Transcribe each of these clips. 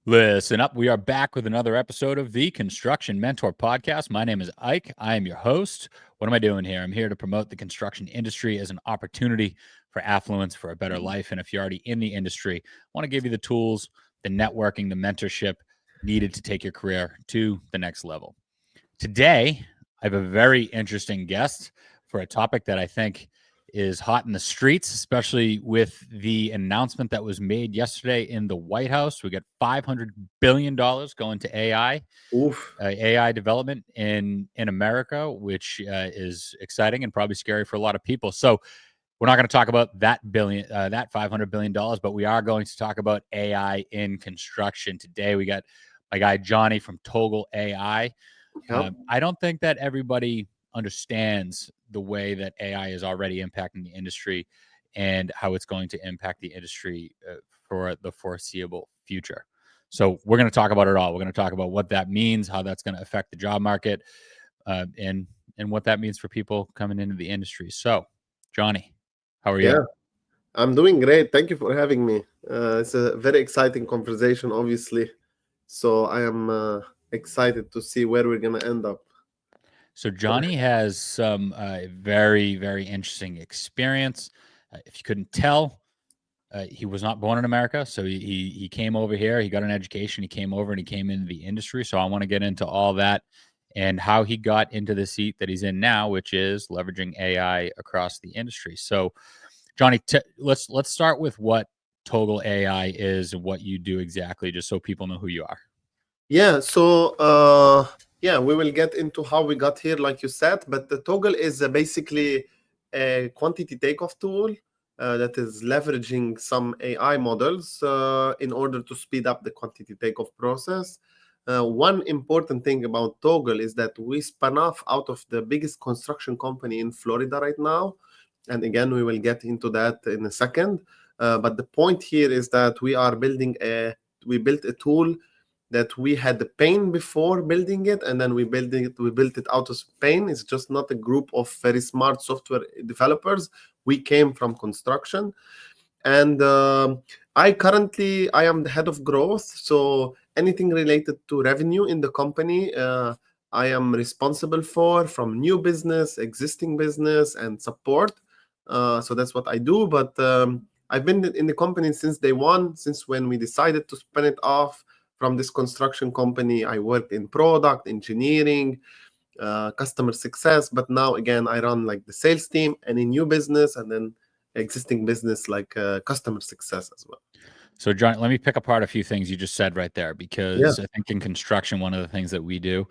Listen up. We are back with another episode of the Construction Mentor Podcast. My name is Ike. I am your host. What am I doing here? I'm here to promote the construction industry as an opportunity for affluence, for a better life. And if you're already in the industry, I want to give you the tools, the networking, the mentorship needed to take your career to the next level. Today, I have a very interesting guest for a topic that I think is hot in the streets, especially with the announcement that was made yesterday in the White House. We got $500 billion going to Oof. AI development in America, which is exciting and probably scary for a lot of people. So we're not going to talk about that $500 billion, but we are going to talk about AI in construction. Today, we got my guy Johnny from Toggle AI. Yep. I don't think that everybody understands the way that AI is already impacting the industry and how it's going to impact the industry for the foreseeable future. So we're going to talk about it all. We're going to talk about what that means, how that's going to affect the job market, and what that means for people coming into the industry. So, Johnny, how are you? Yeah, I'm doing great. Thank you for having me. It's a very exciting conversation, obviously. So I am excited to see where we're gonna end up. So Johnny has some very, very interesting experience. If you couldn't tell, he was not born in America, so he came over here. He got an education. He came over and he came into the industry. So I want to get into all that and how he got into the seat that he's in now, which is leveraging AI across the industry. So, Johnny, let's start with what Toggle AI is and what you do exactly, just so people know who you are. Yeah. Yeah, we will get into how we got here, like you said. But the toggle is basically a quantity takeoff tool that is leveraging some AI models in order to speed up the quantity takeoff process. One important thing about Toggle is that we spun off out of the biggest construction company in Florida right now. And again, we will get into that in a second. But the point here is that we built a tool that we had the pain before building it, and then we built it out of pain. It's just not a group of very smart software developers. We came from construction, and I am the head of growth, so anything related to revenue in the company, I am responsible for, from new business, existing business, and support. So that's what I do. But I've been in the company since day one, since when we decided to spin it off from this construction company. I worked in product engineering, customer success, but now again I run like the sales team and in new business, and then existing business like customer success as well. So, John, let me pick apart a few things you just said right there, Yeah, because I think in construction, one of the things that we do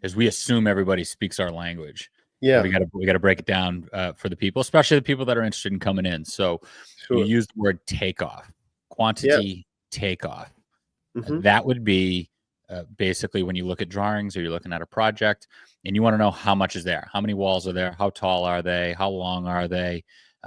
is we assume everybody speaks our language, and yeah, we got to break it down for the people, especially the people that are interested in coming in. So, you sure. use the word takeoff, Yeah. quantity takeoff. Hmm. That would be basically when you look at drawings or you're looking at a project, and you want to know how much is there, how many walls are there, how tall are they, how long are they,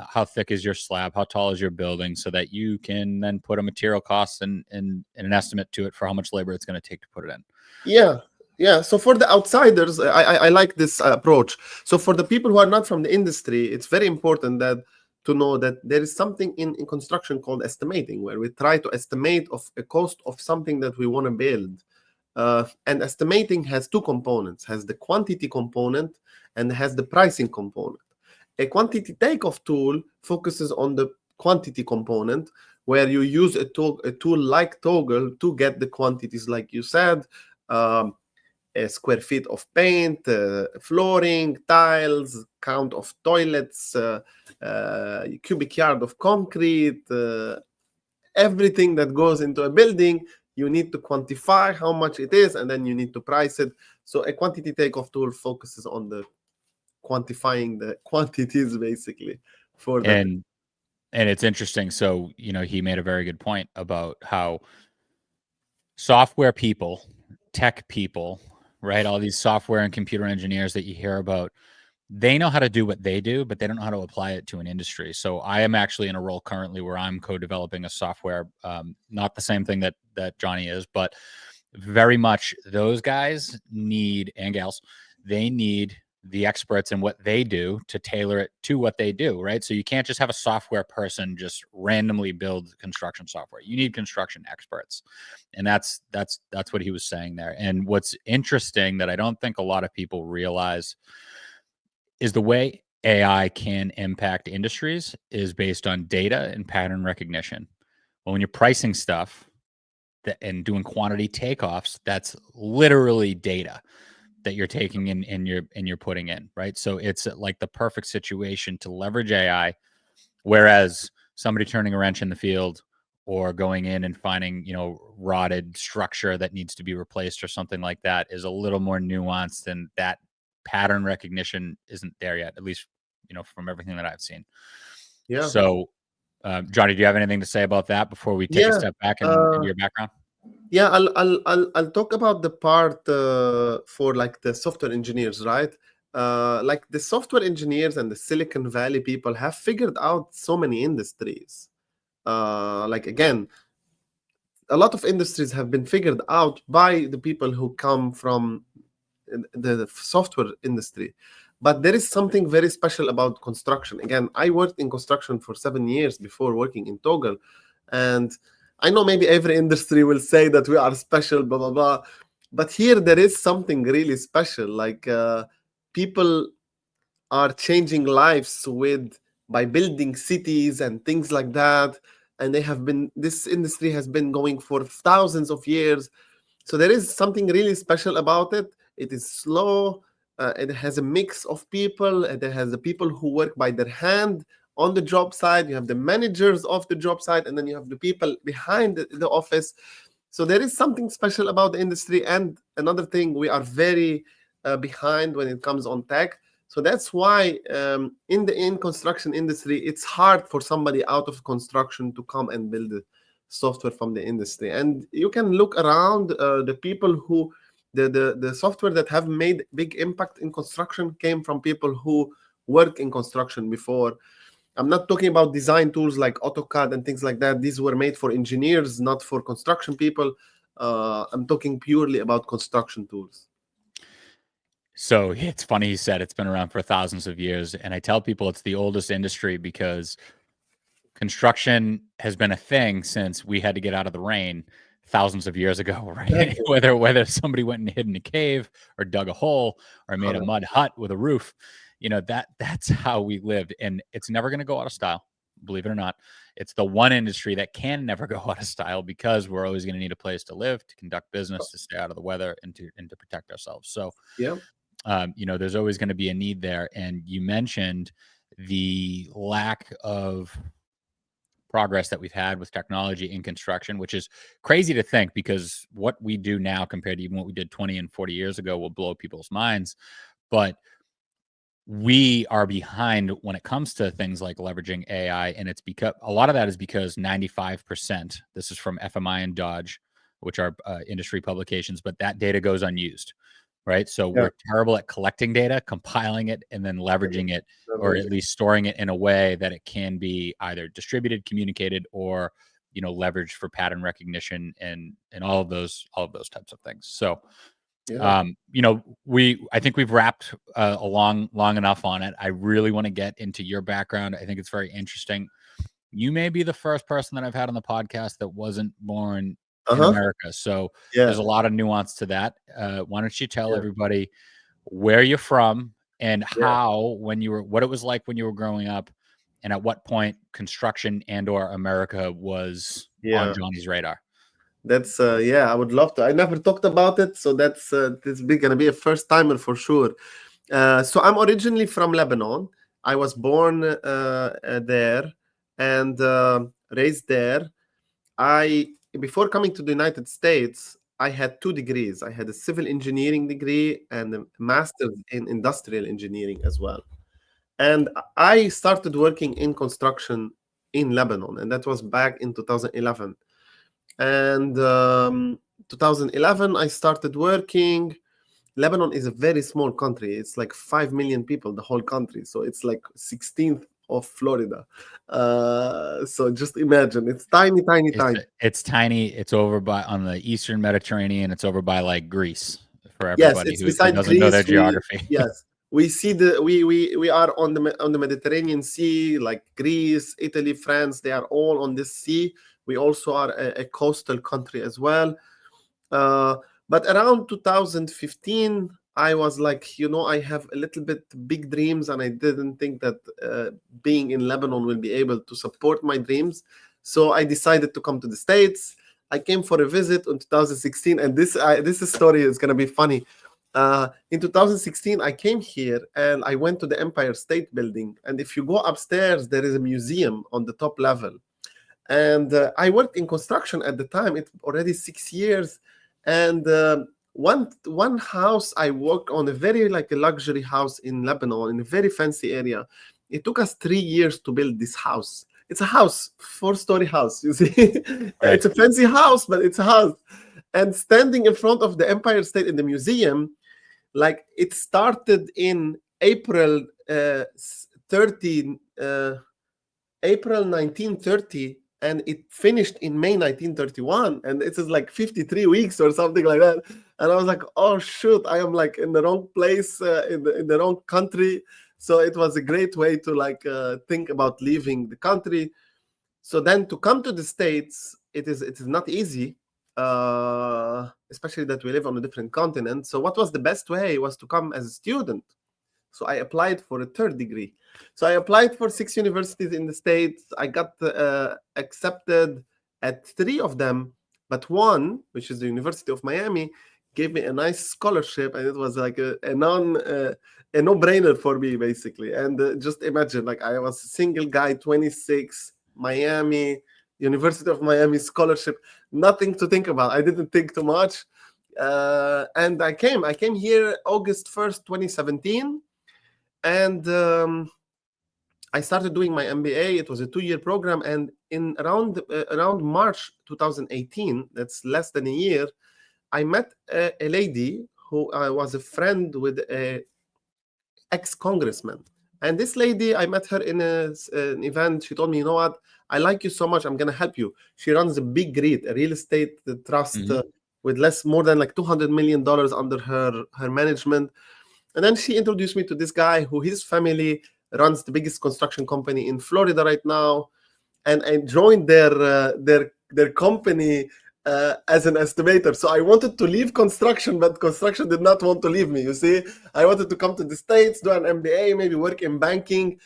how thick is your slab, how tall is your building, so that you can then put a material cost and an estimate to it for how much labor it's going to take to put it in. Yeah, yeah. So for the outsiders, I like this approach. So for the people who are not from the industry, it's very important that to know that there is something in construction called estimating, where we try to estimate of a cost of something that we want to build. And estimating has two components: has the quantity component and has the pricing component. A quantity takeoff tool focuses on the quantity component, where you use a tool like Toggle to get the quantities, like you said, um, a square feet of paint, flooring, tiles, count of toilets, cubic yard of concrete, everything that goes into a building. You need to quantify how much it is, and then you need to price it. So a quantity takeoff tool focuses on the quantifying the quantities, basically, for that. And and it's interesting. So, he made a very good point about how software people, tech people, right? All these software and computer engineers that you hear about, they know how to do what they do, but they don't know how to apply it to an industry. So I am actually in a role currently where I'm co-developing a software, not the same thing that Johnny is, but very much those guys need, and gals, they need the experts in what they do to tailor it to what they do, right? So you can't just have a software person just randomly build construction software. You need construction experts. And that's what he was saying there. And what's interesting that I don't think a lot of people realize is the way AI can impact industries is based on data and pattern recognition. Well, when you're pricing stuff and doing quantity takeoffs, that's literally data that you're taking in and you're putting in, right? So it's like the perfect situation to leverage AI, whereas somebody turning a wrench in the field or going in and finding, rotted structure that needs to be replaced or something like that is a little more nuanced, and that pattern recognition isn't there yet, at least, from everything that I've seen. Yeah. So, Johnny, do you have anything to say about that before we take a Yeah. step back into your background? Yeah, I'll talk about the part for like the software engineers, right? Like the software engineers and the Silicon Valley people have figured out so many industries. Like again, a lot of industries have been figured out by the people who come from the software industry. But there is something very special about construction. Again, I worked in construction for 7 years before working in Toggle, and I know maybe every industry will say that we are special, blah blah blah. But here there is something really special. Like people are changing lives by building cities and things like that. And this industry has been going for thousands of years. So there is something really special about it. It is slow. It has a mix of people. It has the people who work by their hand on the job site. You have the managers of the job site, and then you have the people behind the office. So there is something special about the industry. And another thing, we are very behind when it comes on tech. So that's why in construction industry, it's hard for somebody out of construction to come and build software from the industry. And you can look around the people who the software that have made big impact in construction came from people who work in construction before. I'm not talking about design tools like AutoCAD and things like that. These were made for engineers, not for construction people. I'm talking purely about construction tools. So it's funny he said it's been around for thousands of years. And I tell people it's the oldest industry because construction has been a thing since we had to get out of the rain thousands of years ago, right? Exactly. whether somebody went and hid in a cave or dug a hole or made a mud hut with a roof, that's how we lived. And it's never going to go out of style, believe it or not. It's the one industry that can never go out of style because we're always going to need a place to live, to conduct business, to stay out of the weather, and to protect ourselves. So Yeah. there's always going to be a need there. And you mentioned the lack of progress that we've had with technology in construction, which is crazy to think because what we do now compared to even what we did 20 and 40 years ago will blow people's minds. But we are behind when it comes to things like leveraging AI. And it's because a lot of that is because 95%, this is from FMI and Dodge, which are industry publications, but that data goes unused. Right. So we're terrible at collecting data, compiling it, and then leveraging it, or at least storing it in a way that it can be either distributed, communicated, or, leveraged for pattern recognition and all of those types of things. So, I think we've wrapped long enough on it. I really want to get into your background. I think it's very interesting. You may be the first person that I've had on the podcast that wasn't born in America. So there's a lot of nuance to that. Why don't you tell everybody where you're from and how, what it was like when you were growing up, and at what point construction and or America was on Johnny's radar? That's I would love to. I never talked about it, so that's this is gonna be a first timer for sure. So I'm originally from Lebanon. I was born there and raised there. Before coming to the United States, I had 2 degrees. I had a civil engineering degree and a master's in industrial engineering as well. And I started working in construction in Lebanon, and that was back in 2011. And 2011, I started working. Lebanon is a very small country. It's like 5 million people, the whole country. So it's like 16th of Florida. So just imagine, it's tiny, tiny, tiny. It's tiny. It's over on the Eastern Mediterranean. It's over by like Greece for everybody Yes, it's who beside doesn't know their Greece. geography. Yes, we see we are on the Mediterranean Sea, like Greece, Italy, France. They are all on this sea. We also are a coastal country as well. Uh, but around 2015, I was like, I have a little bit big dreams, and I didn't think that being in Lebanon will be able to support my dreams. So I decided to come to the States. I came for a visit in 2016, and this story is gonna be funny. In 2016, I came here and I went to the Empire State Building. And if you go upstairs, there is a museum on the top level. And I worked in construction at the time. It's already 6 years. And one house I worked on, a very like a luxury house in Lebanon, in a very fancy area. It took us 3 years to build this house. It's a house, 4-story house. You see, Right. it's a fancy house, but it's a house. And standing in front of the Empire State in the museum, like it started in April 30, April 1930, and it finished in May 1931, and it is like 53 weeks or something like that. And I was like, oh shoot, I am like in the wrong place, in the wrong country. So it was a great way to like think about leaving the country. So then to come to the States, it is not easy, especially that we live on a different continent. So what was the best way was to come as a student. So I applied for a third degree. So I applied for 6 universities in the States. I got accepted at 3 of them, but one, which is the University of Miami, gave me a nice scholarship, and it was like a no-brainer for me, basically. And just imagine, like I was a single guy, 26, Miami, University of Miami scholarship, nothing to think about. I didn't think too much. And I came here August 1st, 2017. And I started doing my MBA. It was a 2-year program. And in around March 2018, that's less than a year, I met a lady who was a friend with a ex-congressman. And this lady, I met her in an event. She told me, you know what? I like you so much. I'm going to help you. She runs a big REIT, a real estate trust with more than like $200 million under her management. And then she introduced me to this guy who his family runs the biggest construction company in Florida right now. And I joined their company as an estimator. So I wanted to leave construction, but construction did not want to leave me. You see, I wanted to come to the States, do an MBA, maybe work in banking.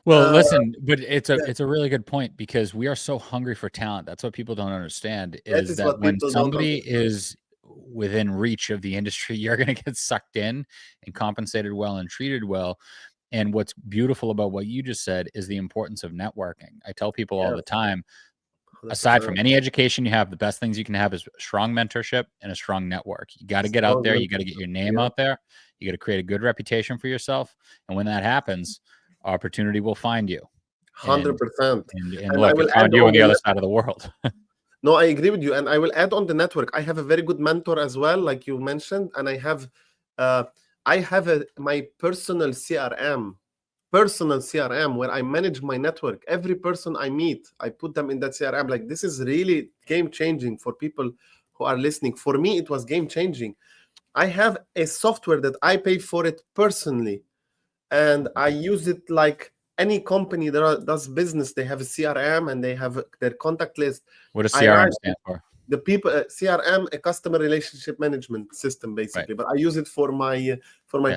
Well, listen, but it's a really good point, because we are so hungry for talent. That's what people don't understand, That is is that what when people don't somebody understand. is within reach of the industry, you're going to get sucked in and compensated well and treated well. And what's beautiful about what you just said is the importance of networking. I tell people all Yeah, the time, aside 100%. from any education you have, the best things you can have is strong mentorship and a strong network. You got to get out Strong there. You got to get mentorship. your name Yeah, out there. You got to create a good reputation for yourself. And when that happens, opportunity will find you. And 100%. and And I look, it will add found you on on the the other side of the world. No, I agree with you, and I will add on the network. I have a very good mentor as well, like you mentioned, and uh, I have my personal CRM where I manage my network. Every person I meet, I put them in that CRM. Like this is really game changing for people who are listening. For me, it was game changing. I have a software that I pay for it personally, and I use it like any company that does business. They have a CRM and they have their contact list. What does I CRM write stand for? the people CRM, a customer relationship management system, Right. basically. But I use it for my Yes.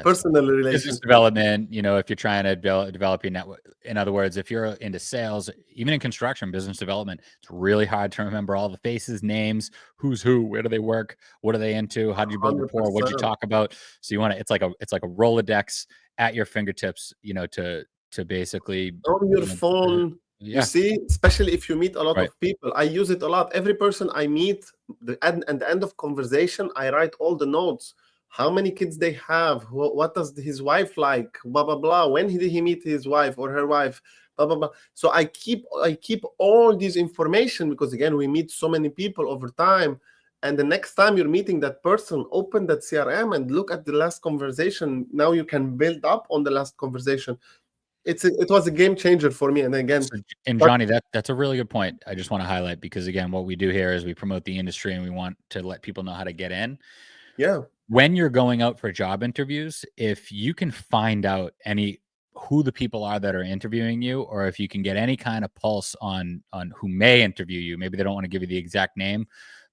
personal Business relationship. development, if you're trying to develop your network. In other words, if you're into sales, even in construction, business development, it's really hard to remember all the faces, names, who's who, where do they work, what are they into, how did you build rapport, what'd you 100%. talk about. So you want to, it's like a Rolodex at your fingertips, to basically, On your phone, you yeah, see, especially if you meet a lot right. of people. I use it a lot. Every person I meet, at the end of conversation, I write all the notes. How many kids they have? What does his wife like? Blah blah blah. When did he meet his wife or her wife? Blah blah blah. So I keep all this information, because again, we meet so many people over time. And the next time you're meeting that person, open that CRM and look at the last conversation. Now you can build up on the last conversation. It was a game changer for me. And again, So, and but Johnny, that's a really good point. I just want to highlight, because again, what we do here is we promote the industry and we want to let people know how to get in. Yeah. When you're going out for job interviews, if you can find out who the people are that are interviewing you, or if you can get any kind of pulse on who may interview you, maybe they don't want to give you the exact name,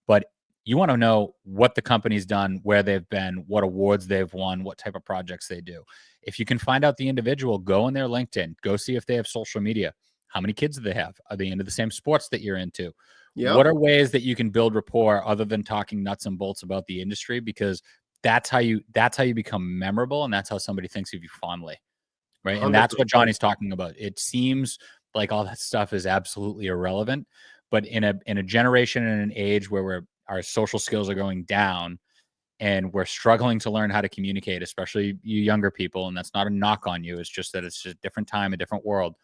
but you want to know what the company's done, where they've been, what awards they've won, what type of projects they do. If you can find out the individual, go on their LinkedIn, go see if they have social media. How many kids do they have? Are they into the same sports that you're into? Yeah. What are ways that you can build rapport other than talking nuts and bolts about the industry? Because that's how you become memorable, and that's how somebody thinks of you fondly, right? And that's what 100%. Johnny's talking about. It seems like all that stuff is absolutely irrelevant, but in a generation and an age where our social skills are going down and we're struggling to learn how to communicate, especially you younger people, and that's not a knock on you, it's just that it's just a different time, a different world.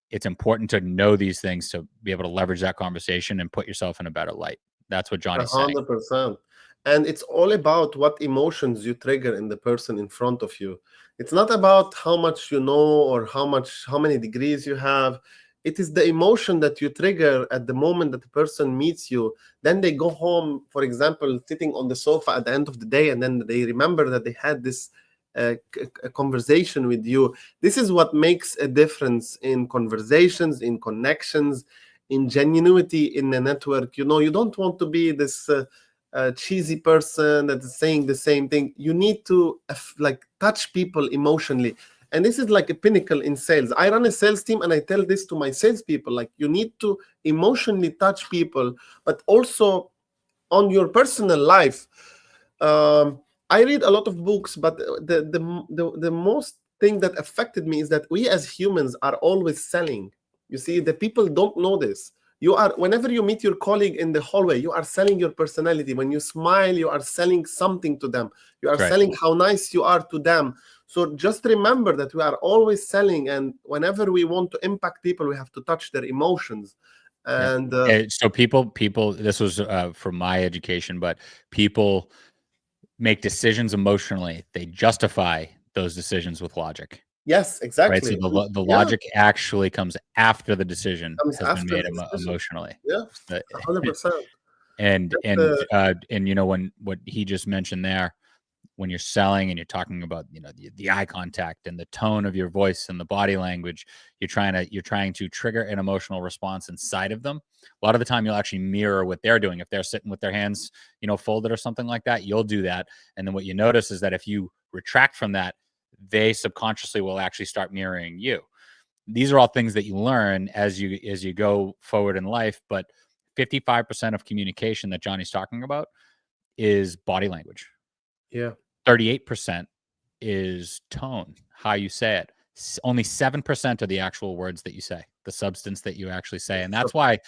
It's important to know these things to be able to leverage that conversation and put yourself in a better light. That's what Johnny's saying. 100%. And it's all about what emotions you trigger in the person in front of you. It's not about how much you know or how many degrees you have. It is the emotion that you trigger at the moment that the person meets you. Then they go home, for example, sitting on the sofa at the end of the day, and then they remember that they had this a conversation with you. This is what makes a difference in conversations, in connections, in genuinity in the network. You don't want to be this cheesy person that is saying the same thing. You need to touch people emotionally, and this is like a pinnacle in sales. I run a sales team, and I tell this to my salespeople: like, you need to emotionally touch people, but also on your personal life. I read a lot of books, but the most thing that affected me is that we as humans are always selling. You see, the people don't know this. Whenever you meet your colleague in the hallway, you are selling your personality. When you smile, you are selling something to them. You are selling how nice you are to them. So just remember that we are always selling, and whenever we want to impact people, we have to touch their emotions. And so people, this was for my education, but people make decisions emotionally. They justify those decisions with logic. yes, Right. exactly. So the logic actually comes after the decision Comes has been after made the decision. emotionally. Yeah, 100%. And That's, you know, when what he just mentioned there, when you're selling and you're talking about, you know, the eye contact and the tone of your voice and the body language, you're trying to trigger an emotional response inside of them. A lot of the time you'll actually mirror what they're doing. If they're sitting with their hands, you know, folded or something like that, you'll do that. And then what you notice is that if you retract from that, they subconsciously will actually start mirroring you. These are all things that you learn as you go forward in life, but 55% of communication that Johnny's talking about is body language. yeah. 38% is tone, how you say it. Only 7% are the actual words that you say, the substance that you actually say. And that's why,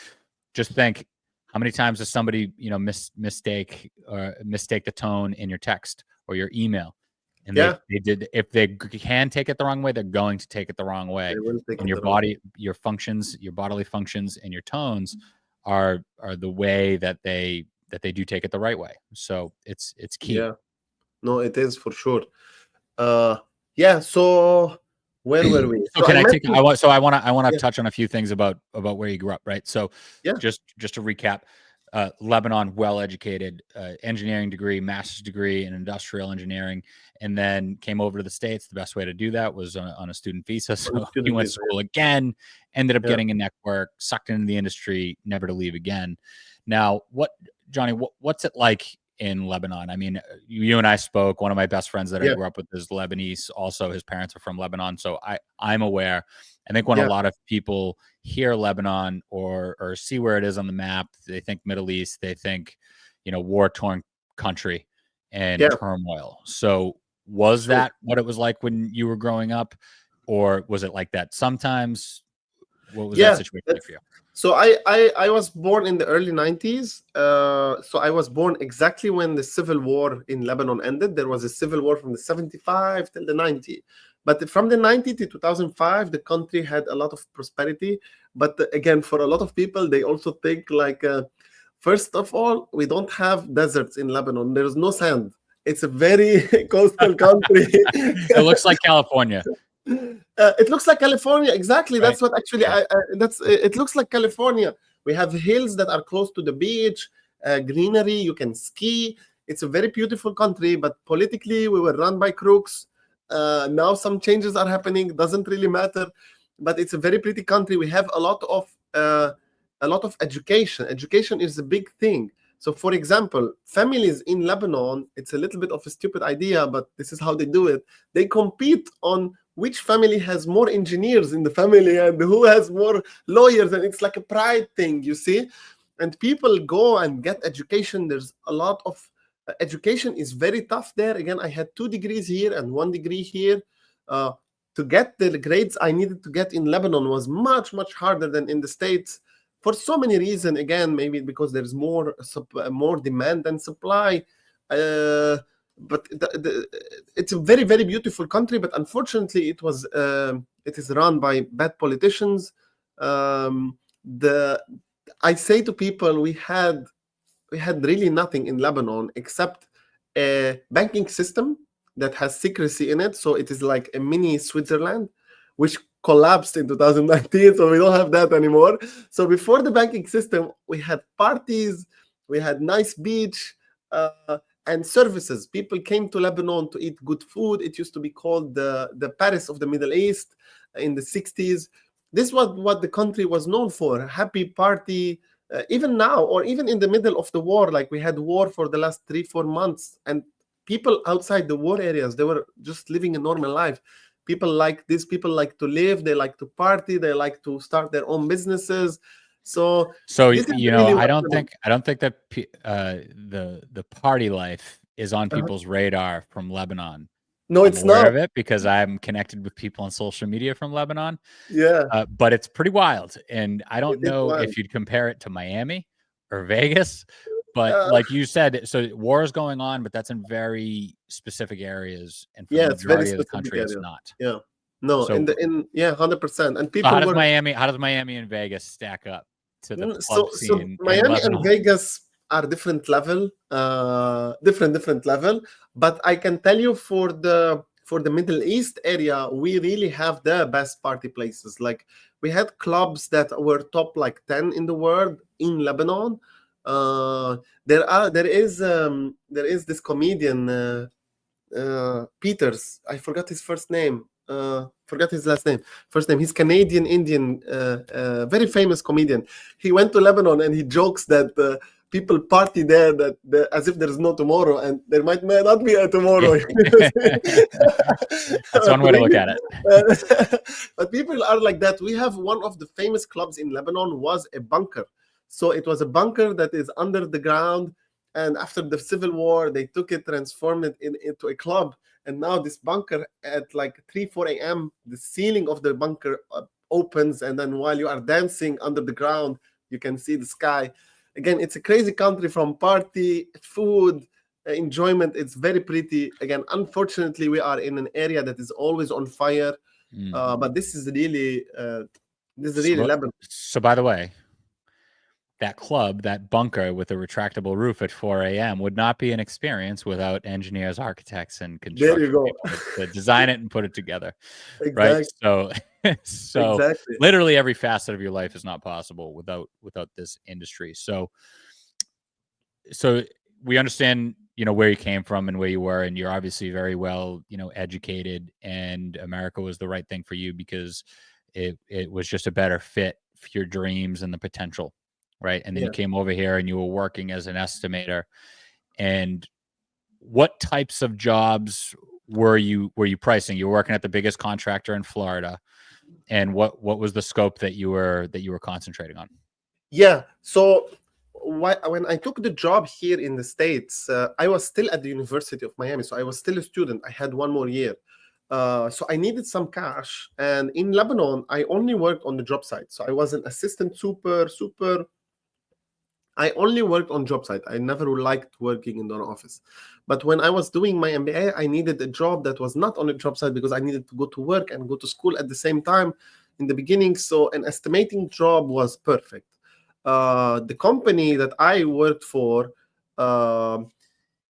just think, how many times does somebody, you know, mistake the tone in your text or your email? And Yeah, they did, if they can take it the wrong way, they're going to take it the wrong way. they will take And it your the wrong. body, your functions, your bodily functions and your tones are the way that they do take it the right way. So it's key. Yeah, no, it is for sure. Yeah. So where were we? So So I can I take mentioned. I want to Yeah, touch on a few things about where you grew up, right? So yeah, just to recap, Lebanon, well educated, engineering degree, master's degree in industrial engineering, and then came over to the States. The best way to do that was on a student visa. on the So he student went to visa. school again, ended up Yeah, getting a network, sucked into the industry, never to leave again. Now, Johnny, what's it like in Lebanon? I mean, you and I spoke. One of my best friends that I yeah, grew up with is Lebanese. Also, his parents are from Lebanon, so I'm aware. I think when a yeah, lot of people hear Lebanon or see where it is on the map, they think Middle East. They think, you know, war torn country and yeah. turmoil. So, was So that what it was like when you were growing up, or was it like that sometimes? What was that yeah, situation like that's for you? so I was born in the early 90s. So I was born exactly when the civil war in Lebanon ended. There was a civil war from the 75 till the 90. But from the 90 to 2005, the country had a lot of prosperity. But again, for a lot of people, they also think like, first of all, we don't have deserts in Lebanon. There's no sand. It's a very coastal country. It looks like California, It looks like California. Exactly. right? That's what actually. Yeah. It looks like California. We have hills that are close to the beach, greenery. You can ski. It's a very beautiful country, but politically we were run by crooks. Now some changes are happening. Doesn't really matter, but it's a very pretty country. We have a lot of education. Education is a big thing. So, for example, families in Lebanon, it's a little bit of a stupid idea, but this is how they do it. They compete on which family has more engineers in the family and who has more lawyers. And it's like a pride thing, you see? And people go and get education. There's a lot of education is very tough there. Again, I had 2 degrees here and 1 degree here. To get the grades I needed to get in Lebanon was much, much harder than in the States. For so many reasons, again, maybe because there's more demand than supply. But it's a very, very beautiful country. But unfortunately, it is run by bad politicians. I say to people, we had really nothing in Lebanon except a banking system that has secrecy in it. So it is like a mini Switzerland, which collapsed in 2019, so we don't have that anymore. So before the banking system, we had parties, we had nice beach, and services. People came to Lebanon to eat good food. It used to be called the Paris of the Middle East in the 60s. This was what the country was known for, happy party. Even now, or even in the middle of the war, like we had war for the last 3-4 months, and people outside the war areas, they were just living a normal life. People like this. People like to live. They like to party. They like to start their own businesses. So this is really I don't think that the party life is on people's radar from Lebanon. No, I'm it's aware not. of it because I'm connected with people on social media from Lebanon. Yeah, but it's pretty wild, and I don't it is know wild. if you'd compare it to Miami or Vegas. But Uh, like you said, so war is going on, but that's in very specific areas, and for the yeah, it's very majority of the specific country, it's area. not. Yeah, no, So, 100%. And so people how does were Miami and Vegas stack up to the club so scene in Miami and Lebanon? Vegas are different level, different level. But I can tell you for the Middle East area, we really have the best party places. Like we had clubs that were top like 10 in the world in Lebanon. There is this comedian Peters. I forgot his first name. Forgot his last name. First name. He's Canadian Indian, very famous comedian. He went to Lebanon and he jokes that people party there as if there's no tomorrow, and there may not be a tomorrow. That's one way to look at it. But people are like that. We have one of the famous clubs in Lebanon was a bunker. So it was a bunker that is under the ground. And after the civil war, they took it, transformed it into a club. And now this bunker at like 3-4 a.m., the ceiling of the bunker opens. And then while you are dancing under the ground, you can see the sky. Again, it's a crazy country from party, food, enjoyment. It's very pretty. Again, unfortunately, we are in an area that is always on fire. But this is really Lebanon. So by the way, that club, that bunker with a retractable roof at 4 a.m. would not be an experience without engineers, architects, and construction people to design it and put it together. Exactly. Right? So exactly. Literally every facet of your life is not possible without this industry. So we understand, where you came from and where you were, and you're obviously very well, educated, and America was the right thing for you because it was just a better fit for your dreams and the potential. Right. And then you came over here and you were working as an estimator. And what types of jobs were you pricing? You were working at the biggest contractor in Florida. And what was the scope that you were concentrating on? Yeah. So when I took the job here in the States, I was still at the University of Miami. So I was still a student. I had one more year. So I needed some cash. And in Lebanon, I only worked on the job site. So I was an assistant super. I only worked on job site. I never liked working in an office. But when I was doing my MBA, I needed a job that was not on a job site because I needed to go to work and go to school at the same time in the beginning. So an estimating job was perfect. The company that I worked for,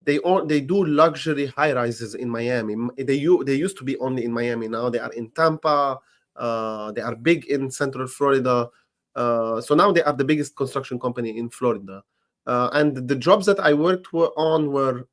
they do luxury high rises in Miami. They used to be only in Miami. Now they are in Tampa. They are big in Central Florida. So now they are the biggest construction company in Florida. And the jobs that I worked on were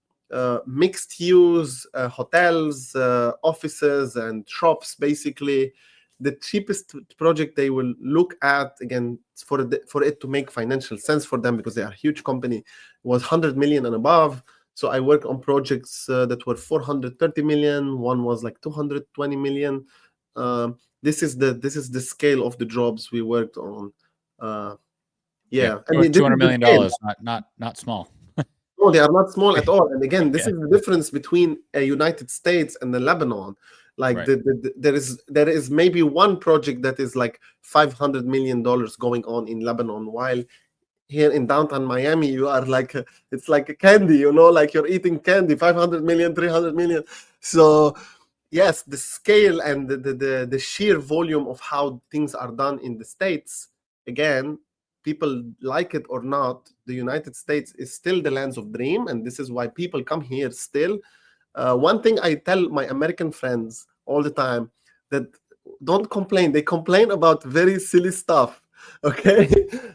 mixed use hotels, offices, and shops. Basically, the cheapest project they will look at, again, for it to make financial sense for them, because they are a huge company, was 100 million and above. So I worked on projects that were 430 million. One was like 220 million. This is the scale of the jobs we worked on. Yeah, and this is $200 the million, scale. not small. No, they are not small at all. And again, this Yeah. is the difference between a United States and the Lebanon. Like Right. there is maybe one project that is like $500 million going on in Lebanon, while here in downtown Miami, you are like it's like a candy, like you're eating candy, 500 million, 300 million. So yes, the scale and the sheer volume of how things are done in the States, again, people like it or not, the United States is still the lands of dream, and this is why people come here still. One thing I tell my American friends all the time, that don't complain. They complain about very silly stuff. Okay,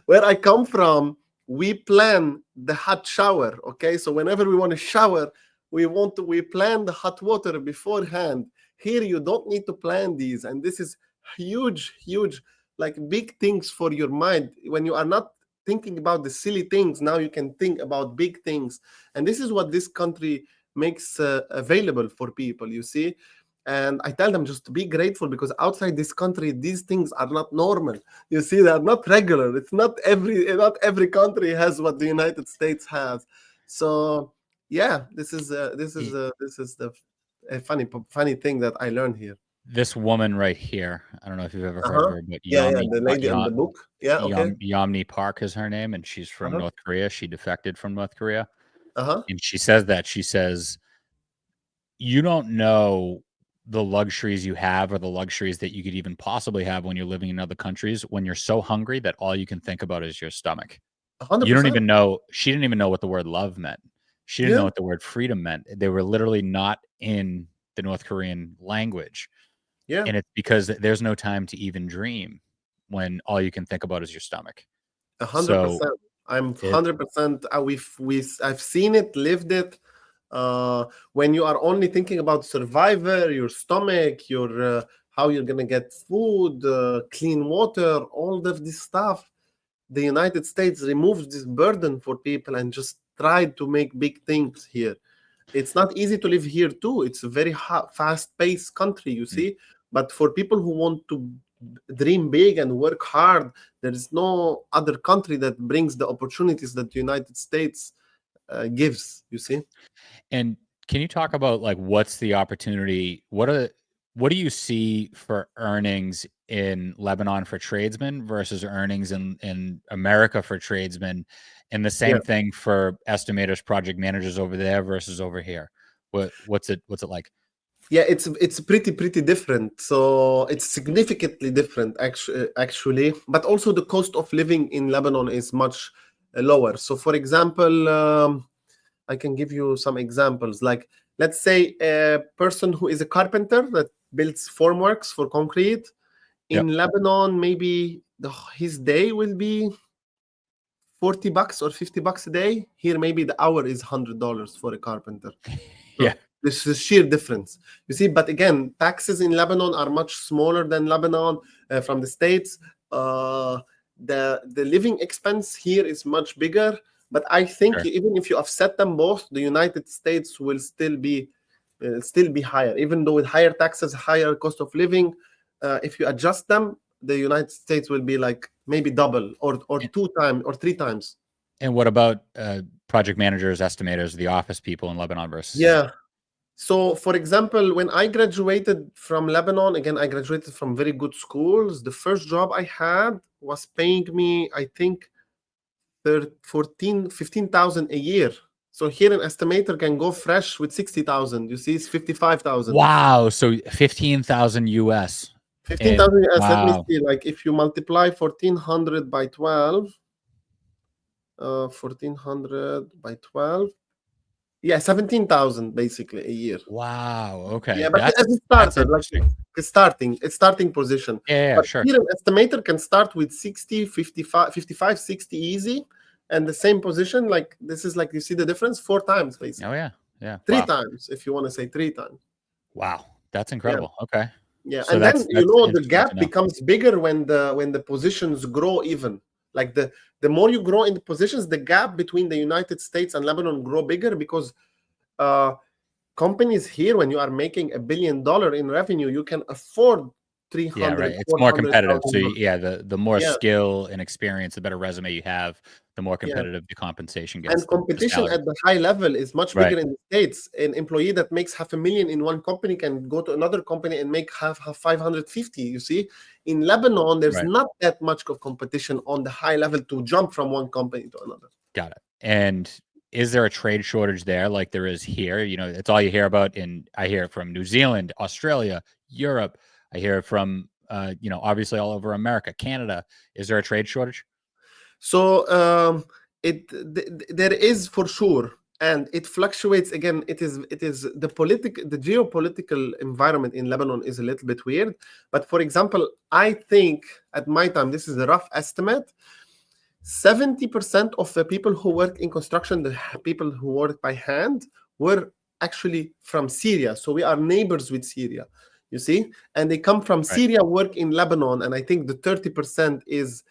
where I come from, we plan the hot shower. Okay, so whenever we want to shower, we plan the hot water beforehand. Here you don't need to plan these, and this is huge, like big things for your mind. When you are not thinking about the silly things, now you can think about big things, and this is what this country makes available for people, you see. And I tell them just to be grateful, because outside this country these things are not normal, you see. They are not regular. It's not every country has what the United States has. So yeah, this is the a funny thing that I learned here. This woman right here, I don't know if you've ever heard of Uh-huh. her, but Yeah, the lady on the book. Yeah, okay. Yamni Park is her name, and she's from Uh-huh. North Korea. She defected from North Korea. Uh-huh. And she says, you don't know the luxuries you have, or the luxuries that you could even possibly have when you're living in other countries, when you're so hungry that all you can think about is your stomach. You don't 100%. even know. She didn't even know what the word love meant. She didn't know Yeah. what the word freedom meant. They were literally not in the North Korean language. Yeah. And it's because there's no time to even dream when all you can think about is your stomach. So 100%. I'm it 100%. I've seen it, lived it. When you are only thinking about survivor, your stomach, your how you're gonna get food, clean water, all of this stuff, the United States removes this burden for people and just tried to make big things here. It's not easy to live here too. It's a very fast-paced country, you see. But for people who want to dream big and work hard, there is no other country that brings the opportunities that the United States gives, you see. And can you talk about, like, what's the opportunity? What do you see for earnings in Lebanon for tradesmen versus earnings in America for tradesmen, and the Yeah. same thing for estimators, project managers over there versus over here? What's it like? Yeah, it's pretty different. So it's significantly different, actually. But also the cost of living in Lebanon is much lower. So, for example, I can give you some examples. Like, let's say a person who is a carpenter that builds formworks for concrete Yep. in Lebanon, maybe his day will be $40 or $50 a day. Here, maybe the hour is $100 for a carpenter. Yeah. So this is sheer difference, you see. But again, taxes in Lebanon are much smaller than Lebanon from the States. The living expense here is much bigger. But I think Sure. even if you offset them both, the United States will still be higher, even though with higher taxes, higher cost of living. If you adjust them, the United States will be like maybe double or And, 2 times or 3 times. and what about project managers, estimators, the office people in Lebanon versus here? Yeah. So, for example, when I graduated from Lebanon, again, I graduated from very good schools. The first job I had was paying me, I think, 15,000 a year. So here an estimator can go fresh with 60,000. You see, it's 55,000. Wow. So 15,000 US. And 15,000 US. Let me wow. see. Like if you multiply 1,400 by 12, 1,400 by 12. Yeah, 17,000 basically a year. Wow. Okay. Yeah, but as a That's starter, like interesting. a starting position. Yeah, But sure. here an estimator can start with 60, 55, 55, 60 easy. and the same position, like this is like, you see the difference 4 times basically. Oh yeah. Yeah. 3 Wow. times, if you want to say 3 times. Wow. That's Yeah. incredible. Okay. Yeah, So and then that's the interesting gap to know. becomes bigger when the positions grow even. Like the more you grow in the positions, the gap between the United States and Lebanon grow bigger, because companies here, when you are making $1 billion in revenue, you can afford Yeah, 300, right. It's more competitive. So $400,000. yeah, the more Yeah, skill and experience, the better resume you have, the more yeah. competitive the compensation gets, And the competition salary. at the high level is much Right. bigger in the States. An employee that makes $500,000 in one company can go to another company and make half 550. You see, in Lebanon, there's Right. not that much of competition on the high level to jump from one company to another. Got it. And is there a trade shortage there like there is here? You know, it's all you hear about I hear it from New Zealand, Australia, Europe. I hear it from, you know, obviously all over America, Canada. Is there a trade shortage? So there is for sure, and it fluctuates. Again, it is the geopolitical environment in Lebanon is a little bit weird. But for example, I think at my time, this is a rough estimate, 70% of the people who work in construction, the people who work by hand, were actually from Syria. So we are neighbors with Syria, you see, and they come from Right. Syria, work in Lebanon, and I think the 30% is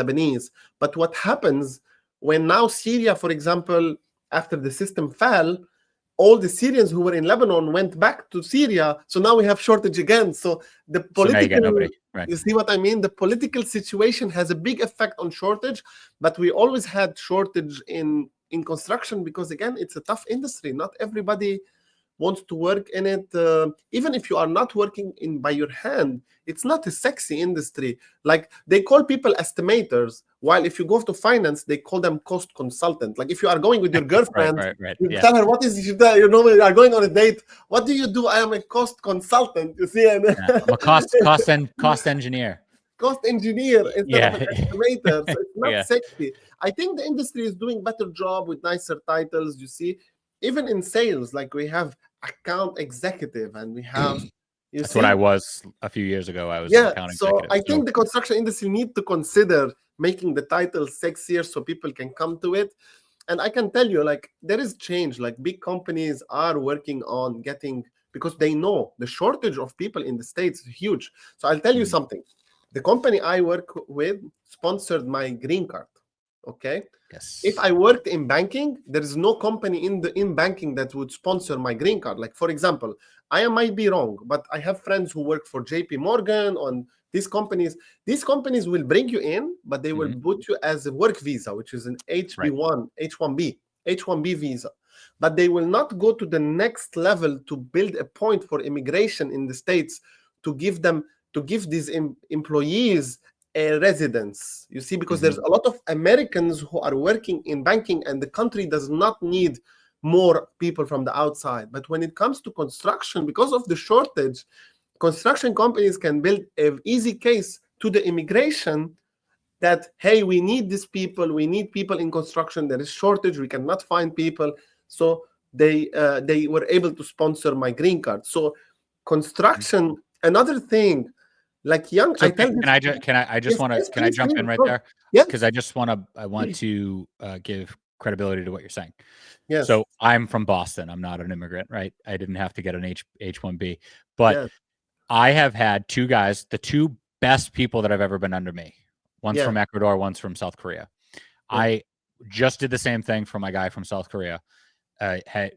Lebanese. But what happens when now Syria, for example, after the system fell, all the Syrians who were in Lebanon went back to Syria. So now we have shortage again. So the So now you got political, nobody. Right. you see what I mean? The political situation has a big effect on shortage, but we always had shortage in construction, because again, it's a tough industry. Not everybody wants to work in it. Even if you are not working in by your hand, it's not a sexy industry. Like they call people estimators, while if you go to finance, they call them cost consultant. Like if you are going with your girlfriend, Right. you Yeah. tell her what is, you know, you are going on a date. What do you do? I am a cost consultant. You see, and Yeah. I'm a cost engineer. cost engineer instead of Yeah. an estimator. So it's not Yeah. sexy. I think the industry is doing better job with nicer titles. You see, even in sales, like we have account executive, and we have, you That's see, what I was a few years ago. I was an yeah. account So executive. I So think the construction industry need to consider making the title sexier so people can come to it. And I can tell you, like, there is change. Like big companies are working on getting, because they know the shortage of people in the States is huge. So I'll tell you something. The company I work with sponsored my green card. Okay. yes. If I worked in banking, there is no company in banking that would sponsor my green card. Like, for example, I might be wrong, but I have friends who work for JP Morgan on these companies. These companies will bring you in, but they will put you as a work visa, which is an HB1, H1B, H1B visa. But they will not go to the next level to build a point for immigration in the States to give these employees a residence. You see, because there's a lot of Americans who are working in banking, and the country does not need more people from the outside. But when it comes to construction, because of the shortage, construction companies can build an easy case to the immigration that, hey, we need these people, we need people in construction, there is shortage, we cannot find people. So they were able to sponsor my green card. So construction, another thing, like young, So I tell can this. I just Yes, want to yes, can I please, jump please, in right go. there? Yes, Because I want to give credibility to what you're saying. yes, So I'm from Boston. I'm not an immigrant, right? I didn't have to get an H1B, but yes, I have had two guys, the two best people that I've ever been under me. One's yeah, from Ecuador, one's from South Korea. yeah, I just did the same thing for my guy from South Korea.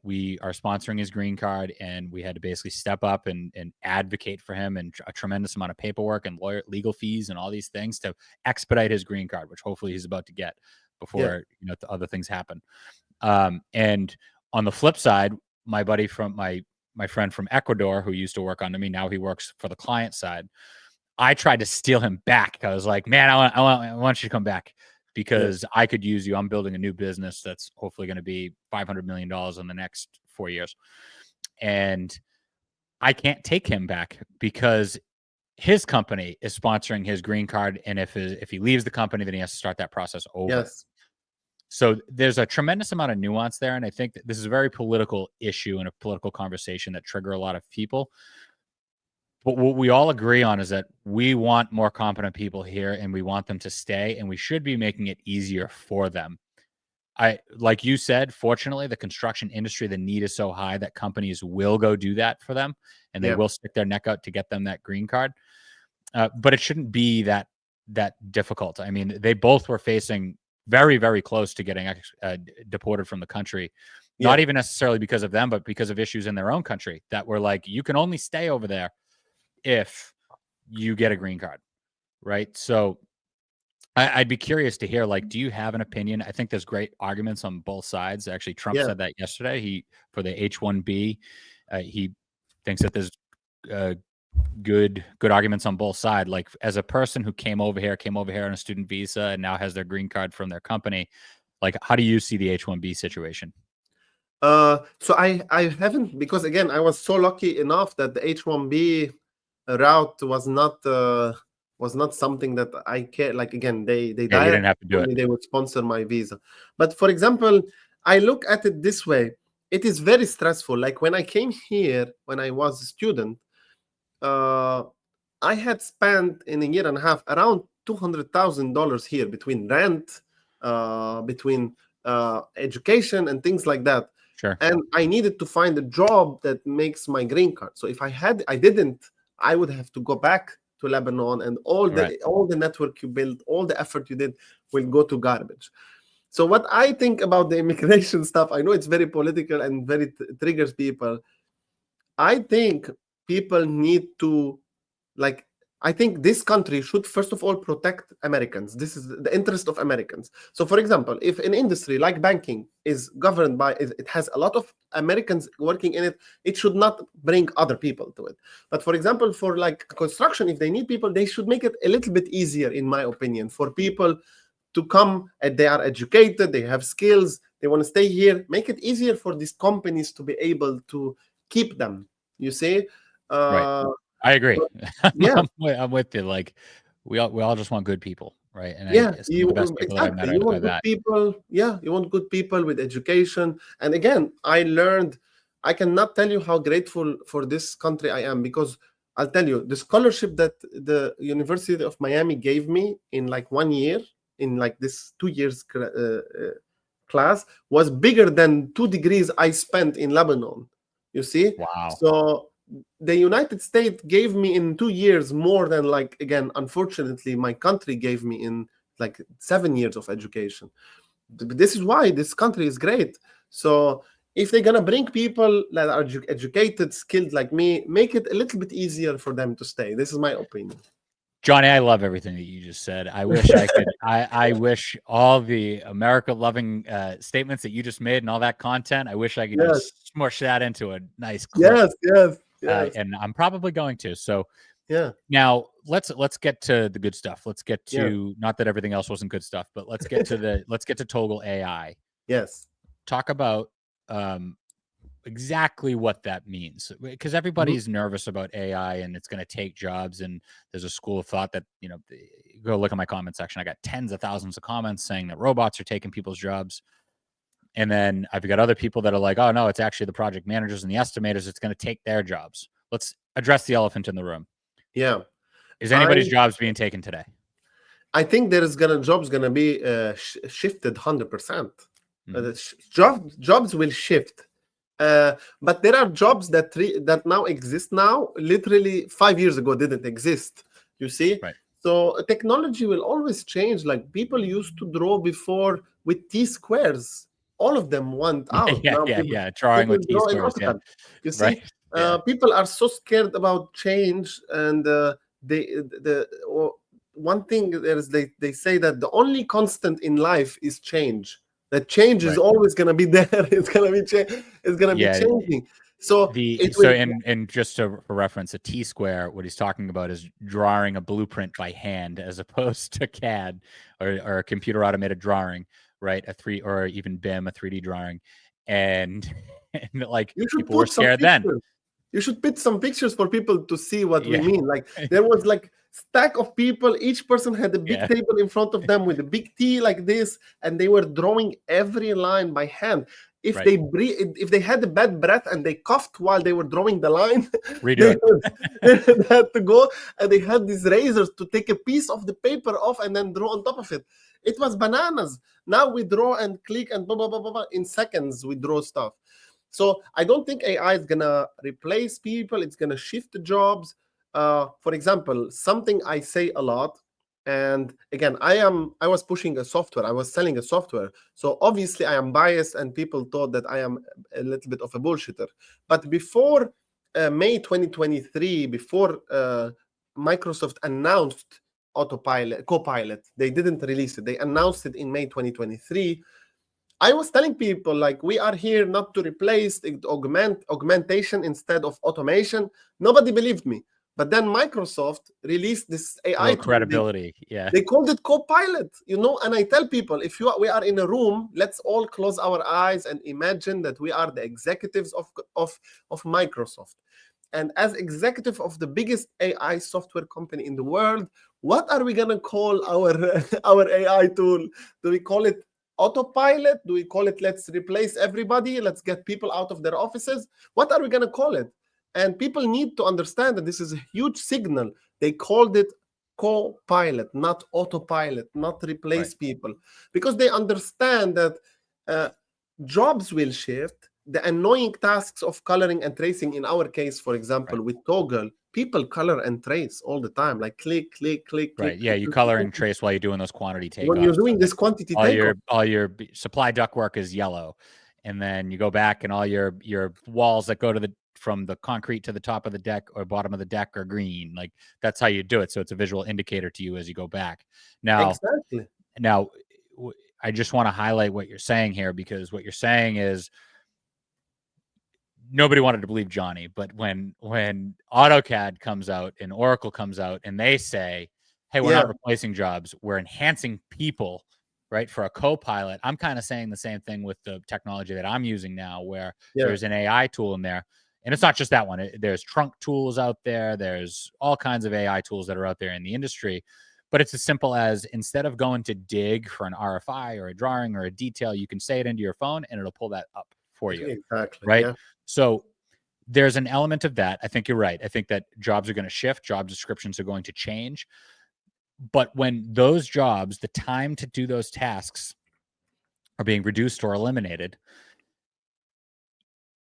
We are sponsoring his green card, and we had to basically step up and advocate for him, and a tremendous amount of paperwork and legal fees and all these things to expedite his green card, which hopefully he's about to get yeah, before the other things happen. And on the flip side, my buddy from my friend from Ecuador, who used to work under me, now he works for the client side. I tried to steal him back. I was like, man, I want you to come back yeah, because I could use you. I'm building a new business that's hopefully going to be $500 million in the next 4 years. And I can't take him back because his company is sponsoring his green card. And if he leaves the company, then he has to start that process over. yes, So there's a tremendous amount of nuance there. And I think that this is a very political issue and a political conversation that trigger a lot of people. But what we all agree on is that we want more competent people here and we want them to stay, and we should be making it easier for them. Like you said, fortunately, the construction industry, the need is so high that companies will go do that for them and they Yeah, will stick their neck out to get them that green card. But it shouldn't be that difficult. I mean, they both were facing very, very close to getting deported from the country, not yeah. even necessarily because of them, but because of issues in their own country that were like, you can only stay over there if you get a green card, right? So I'd be curious to hear, like, do you have an opinion? I think there's great arguments on both sides. Actually, Trump Yeah. said that yesterday. For the H-1B, he thinks that there's uh, good arguments on both sides. Like, as a person who came over here on a student visa and now has their green card from their company, like, how do you see the H-1B situation? So I haven't, because again I was so lucky enough that the H1B route was not something that I care. Like again, they Yeah, you didn't directly have to do told it. me they would sponsor my visa. But for example, I look at it this way: it is very stressful. Like when I came here, when I was a student, uh, I had spent in a year and a half around $200,000 here between rent, between education and things like that. Sure. And I needed to find a job that makes my green card. So if I didn't, I would have to go back to Lebanon, and Right. all the network you built, all the effort you did will go to garbage. So what I think about the immigration stuff, I know it's very political and very triggers people. I think people need to, like, I think this country should first of all protect Americans. This is the interest of Americans. So for example, if an industry like banking is governed by, it has a lot of Americans working in it, it should not bring other people to it. But for example, for like construction, if they need people, they should make it a little bit easier, in my opinion, for people to come, and they are educated, they have skills, they want to stay here. Make it easier for these companies to be able to keep them, you see. Right. uh, I agree. yeah, I'm with you. Like, we all just want good people, right? And yeah, some of the best people that I've met exactly. You are want good that. people. Yeah, you want good people with education. And again, I learned, I cannot tell you how grateful for this country I am, because I'll tell you, the scholarship that the University of Miami gave me in like 1 year, in like this 2 years class, was bigger than 2 degrees I spent in Lebanon. You see? Wow. So the United States gave me in 2 years more than, like, again, unfortunately, my country gave me in like 7 years of education. This is why this country is great. So if they're gonna bring people that are educated, skilled like me, make it a little bit easier for them to stay. This is my opinion. Johnny, I love everything that you just said. I wish I could. I wish all the America-loving statements that you just made and all that content. I wish I could Yes, just smush that into a nice clip, yes, yes, yes. and I'm probably going to. So Yeah, now let's get to the good stuff. Let's get yeah, to, not that everything else wasn't good stuff, but let's get to Toggle AI. yes. Talk about um, exactly what that means, because Mhm. everybody's nervous about AI and it's going to take jobs, and there's a school of thought that, go look at my comment section. I got tens of thousands of comments saying that robots are taking people's jobs, and then I've got other people that are like, oh no, it's actually the project managers and the estimators, it's going to take their jobs. Let's address the elephant in the room. Yeah. Is I anybody's jobs being taken today? I think there is jobs gonna be shifted 100%. Mhm. Jobs will shift, but there are jobs that now exist now. Literally 5 years ago didn't exist. You see, Right. so technology will always change. Like people used to draw before with T squares. All of them went out. Yeah, Now yeah, people yeah. Drawing people with T draw in squares. Yeah. AutoCAD. You Right. see, Yeah. people are so scared about change, and one thing there is, they say that the only constant in life is change. That change is Right. always going to be there. It's going to be it's going to be Yeah. changing. So it So will. and just for reference, a T square, what he's talking about is drawing a blueprint by hand as opposed to CAD or a computer automated drawing, right? Or even BIM, a 3D drawing. And, and like You should people were put some scared then. pictures. You should put some pictures for people to see what we Yeah. mean. Like there was like stack of people. Each person had a big Yeah. table in front of them with a big T like this, and they were drawing every line by hand. If Right. they breathe, if they had a bad breath and they coughed while they were drawing the line, Redo they had to go and they had these razors to take a piece of the paper off and then draw on top of it. It was bananas. Now we draw and click and blah, blah, blah, blah, blah. In seconds we draw stuff. So I don't think AI is gonna replace people. It's gonna shift the jobs. For example, something I say a lot, and again, I was pushing a software. I was selling a software. So obviously I am biased, and people thought that I am a little bit of a bullshitter. But before May 2023, before Microsoft announced Copilot, they didn't release it. They announced it in May 2023. I was telling people, like, we are here not to replace, augmentation instead of automation. Nobody believed me. But then Microsoft released this AI tool. credibility. They called it Copilot, and I tell people, if we are in a room, let's all close our eyes and imagine that we are the executives of Microsoft. And as executive of the biggest AI software company in the world, what are we going to call our AI tool? Do we call it autopilot? Do we call it let's replace everybody? Let's get people out of their offices? What are we going to call it? And people need to understand that this is a huge signal. They called it co-pilot, not autopilot, not replace people, because they understand that jobs will shift. The annoying tasks of coloring and tracing, in our case, for example, with Toggle, people color and trace all the time, like click, click, click, Right. click. Yeah, you color and trace while you're doing those quantity takeoffs. When you're doing this quantity takeoff, all your supply ductwork is yellow, and then you go back and all your walls that go to from the concrete to the top of the deck or bottom of the deck are green. Like, that's how you do it. So it's a visual indicator to you as you go back. Now, I just want to highlight what you're saying here, because what you're saying is nobody wanted to believe Johnny, but when AutoCAD comes out and Oracle comes out and they say, hey, we're not replacing jobs, we're enhancing people, right, for a co-pilot, I'm kind of saying the same thing with the technology that I'm using now, where there's an AI tool in there. And it's not just that one. There's trunk tools out there. There's all kinds of AI tools that are out there in the industry. But it's as simple as, instead of going to dig for an RFI or a drawing or a detail, you can say it into your phone and it'll pull that up for you. Exactly. Right. Yeah. So there's an element of that. I think you're right. I think that jobs are going to shift. Job descriptions are going to change. But when those jobs, the time to do those tasks are being reduced or eliminated,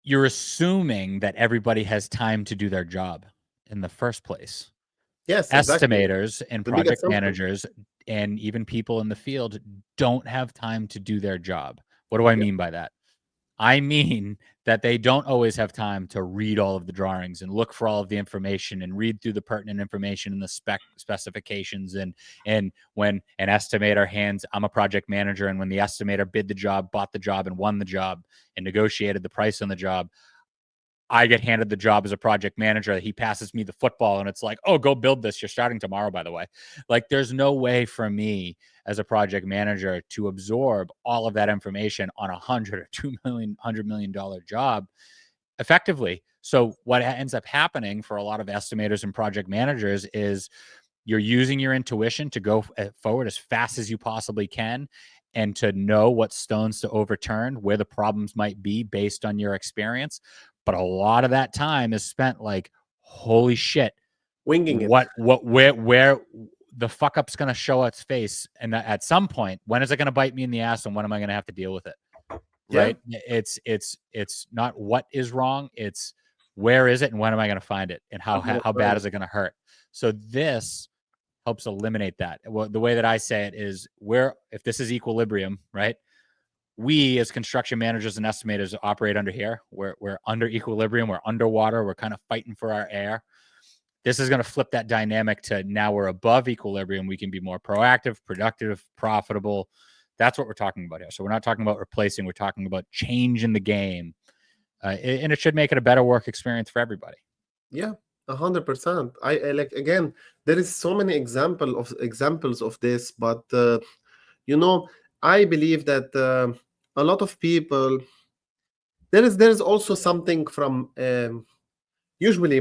you're assuming that everybody has time to do their job in the first place. Yes, estimators and project managers and even people in the field don't have time to do their job. What do I mean by that? I mean that they don't always have time to read all of the drawings and look for all of the information and read through the pertinent information and the specifications. And when an estimator I'm a project manager, and when the estimator bid the job, bought the job, and won the job and negotiated the price on the job, I get handed the job as a project manager. He passes me the football and it's like, oh, go build this. You're starting tomorrow, by the way. Like, there's no way for me as a project manager to absorb all of that information on $100 or $200 million job effectively. So what ends up happening for a lot of estimators and project managers is you're using your intuition to go forward as fast as you possibly can, and to know what stones to overturn, where the problems might be based on your experience. But a lot of that time is spent like, holy shit, winging it. Where the fuck up's going to show its face. And at some point, when is it going to bite me in the ass, and when am I going to have to deal with it? Right. It's not what is wrong. It's where is it and when am I going to find it, and how bad is it going to hurt? So this helps eliminate that. Well, the way that I say it is, if this is equilibrium, right? We as construction managers and estimators operate under here. We're under equilibrium. We're underwater. We're kind of fighting for our air. This is going to flip that dynamic to now we're above equilibrium. We can be more proactive, productive, profitable. That's what we're talking about here. So we're not talking about replacing. We're talking about changing the game. And it should make it a better work experience for everybody. Yeah, 100%. I like, again, there is so many examples of this, but I believe that a lot of people, there is also something from usually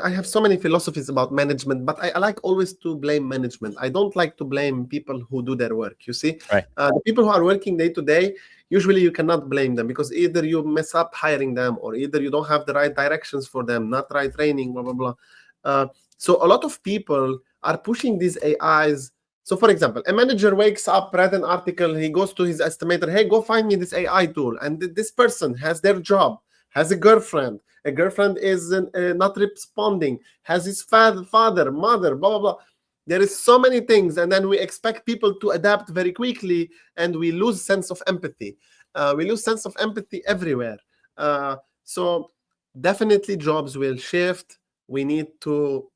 I have so many philosophies about management, but I like always to blame management. I don't like to blame people who do their work. You see, right. The people who are working day to day, usually you cannot blame them, because either you mess up hiring them, or either you don't have the right directions for them, not right training, blah blah blah. So a lot of people are pushing these AIs. So for example, a manager wakes up, read an article, he goes to his estimator, hey, go find me this AI tool. And this person has their job, has a girlfriend is not responding, has his father, mother, blah blah blah. There is so many things, and then we expect people to adapt very quickly, and we lose sense of empathy. We lose sense of empathy everywhere. So definitely jobs will shift. We need to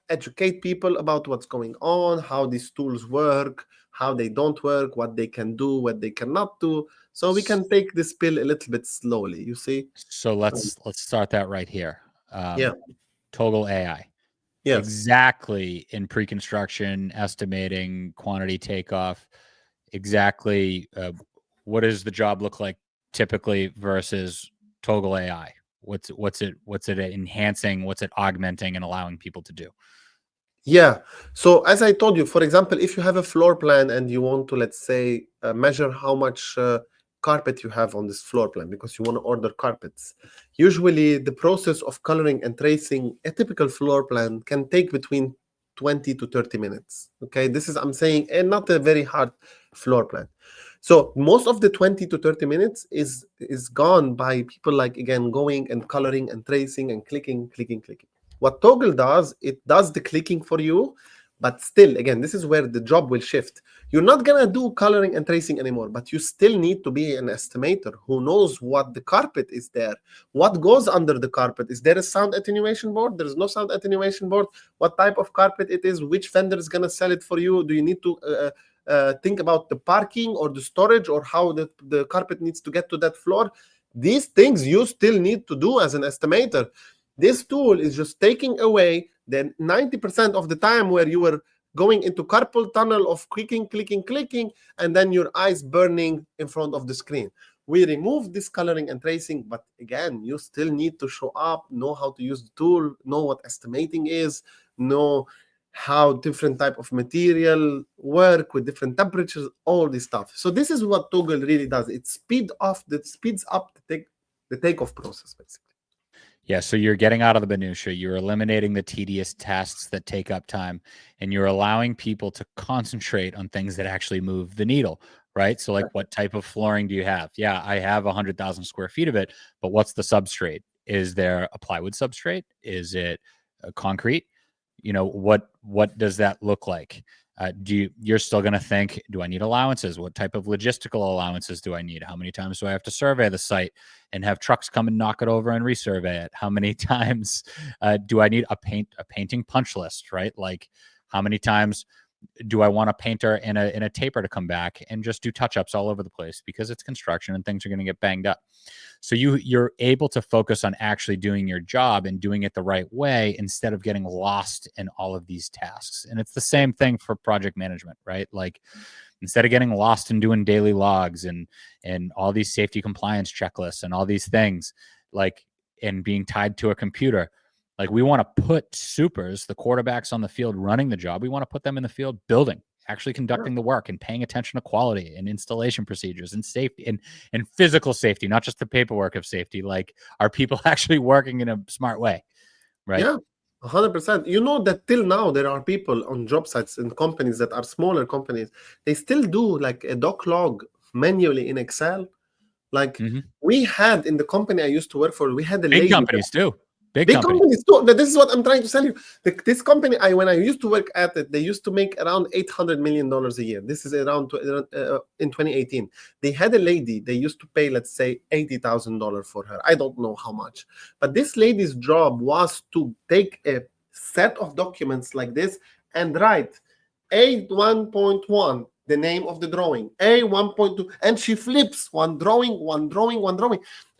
educate people about what's going on, how these tools work, how they don't work, what they can do, what they cannot do, so we can take this pill a little bit slowly, you see. So let's start that right here. Yeah. Toggle AI. Yes. Exactly in pre-construction, estimating, quantity takeoff. Exactly, what does the job look like typically versus Toggle AI? What's it enhancing? What's it augmenting and allowing people to do? Yeah. So as I told you, for example, if you have a floor plan and you want to, let's say, measure how much carpet you have on this floor plan, because you want to order carpets, usually the process of coloring and tracing a typical floor plan can take between 20 to 30 minutes. Okay, this is, I'm saying, not a very hard floor plan. So most of the 20 to 30 minutes is gone by people, like, again, going and coloring and tracing and clicking. What Toggle does, it does the clicking for you, but still, again, this is where the job will shift. You're not going to do coloring and tracing anymore, but you still need to be an estimator who knows what the carpet is there, what goes under the carpet. Is there a sound attenuation board? There's no sound attenuation board. What type of carpet it is? Which vendor is going to sell it for you? Do you need to think about the parking or the storage, or how the carpet needs to get to that floor? These things you still need to do as an estimator. This tool is just taking away the 90% of the time where you were going into carpal tunnel of clicking, and then your eyes burning in front of the screen. We remove this coloring and tracing, but again, you still need to show up, know how to use the tool, know what estimating is, know how different type of material work with different temperatures, all this stuff. So this is what Toggle really does. It speeds up the takeoff process, basically. Yeah, so you're getting out of the minutia, you're eliminating the tedious tasks that take up time, and you're allowing people to concentrate on things that actually move the needle, right? So, like, what type of flooring do you have? Yeah, I have 100,000 square feet of it, but what's the substrate? Is there a plywood substrate? Is it concrete? What does that look like? You're still going to think, do I need allowances? What type of logistical allowances do I need? How many times do I have to survey the site and have trucks come and knock it over and resurvey it? How many times do I need a painting punch list, right? Like, how many times do I want a painter and a taper to come back and just do touch-ups all over the place, because it's construction and things are going to get banged up? So you're able to focus on actually doing your job and doing it the right way, instead of getting lost in all of these tasks. And it's the same thing for project management, right? Like, instead of getting lost in doing daily logs and all these safety compliance checklists and all these things, like, and being tied to a computer, like, we want to put supers, the quarterbacks on the field running the job, we want to put them in the field building, actually conducting the work and paying attention to quality and installation procedures and safety and physical safety, not just the paperwork of safety. Like, are people actually working in a smart way, right? Yeah, 100%. You know that till now there are people on job sites in companies that are smaller companies. They still do like a doc log manually in Excel. Like, we had in the company I used to work for, we had a Big lady. companies too. Big companies too. This is what I'm trying to tell you. This company, when I used to work at it, they used to make around $800 million a year. This is around in 2018. They had a lady. They used to pay, let's say, $80,000 for her. I don't know how much, but this lady's job was to take a set of documents like this and write A1.1, the name of the drawing, A1.2, and she flips one drawing.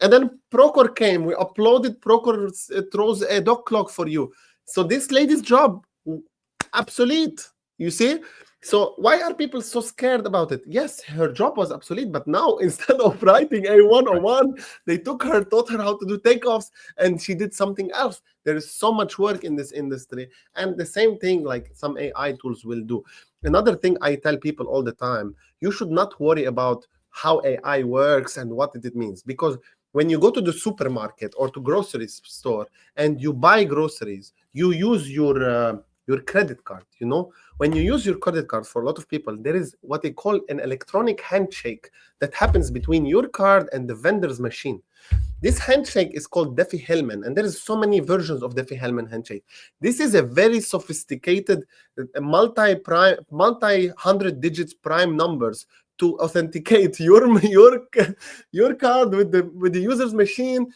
And then Procore came, we uploaded, Procore throws a doc log for you. So this lady's job, obsolete, you see? So why are people so scared about it? Yes, her job was obsolete, but now instead of writing A101, they taught her how to do takeoffs, and she did something else. There is so much work in this industry. And the same thing, like some AI tools will do. Another thing I tell people all the time, you should not worry about how AI works and what it means. Because when you go to the supermarket or to grocery store and you buy groceries, you use your credit card. When you use your credit card, for a lot of people, there is what they call an electronic handshake that happens between your card and the vendor's machine. This handshake is called Diffie-Hellman, and there is so many versions of Diffie-Hellman handshake. This is a very sophisticated multi-hundred digits prime numbers to authenticate your card with the user's machine,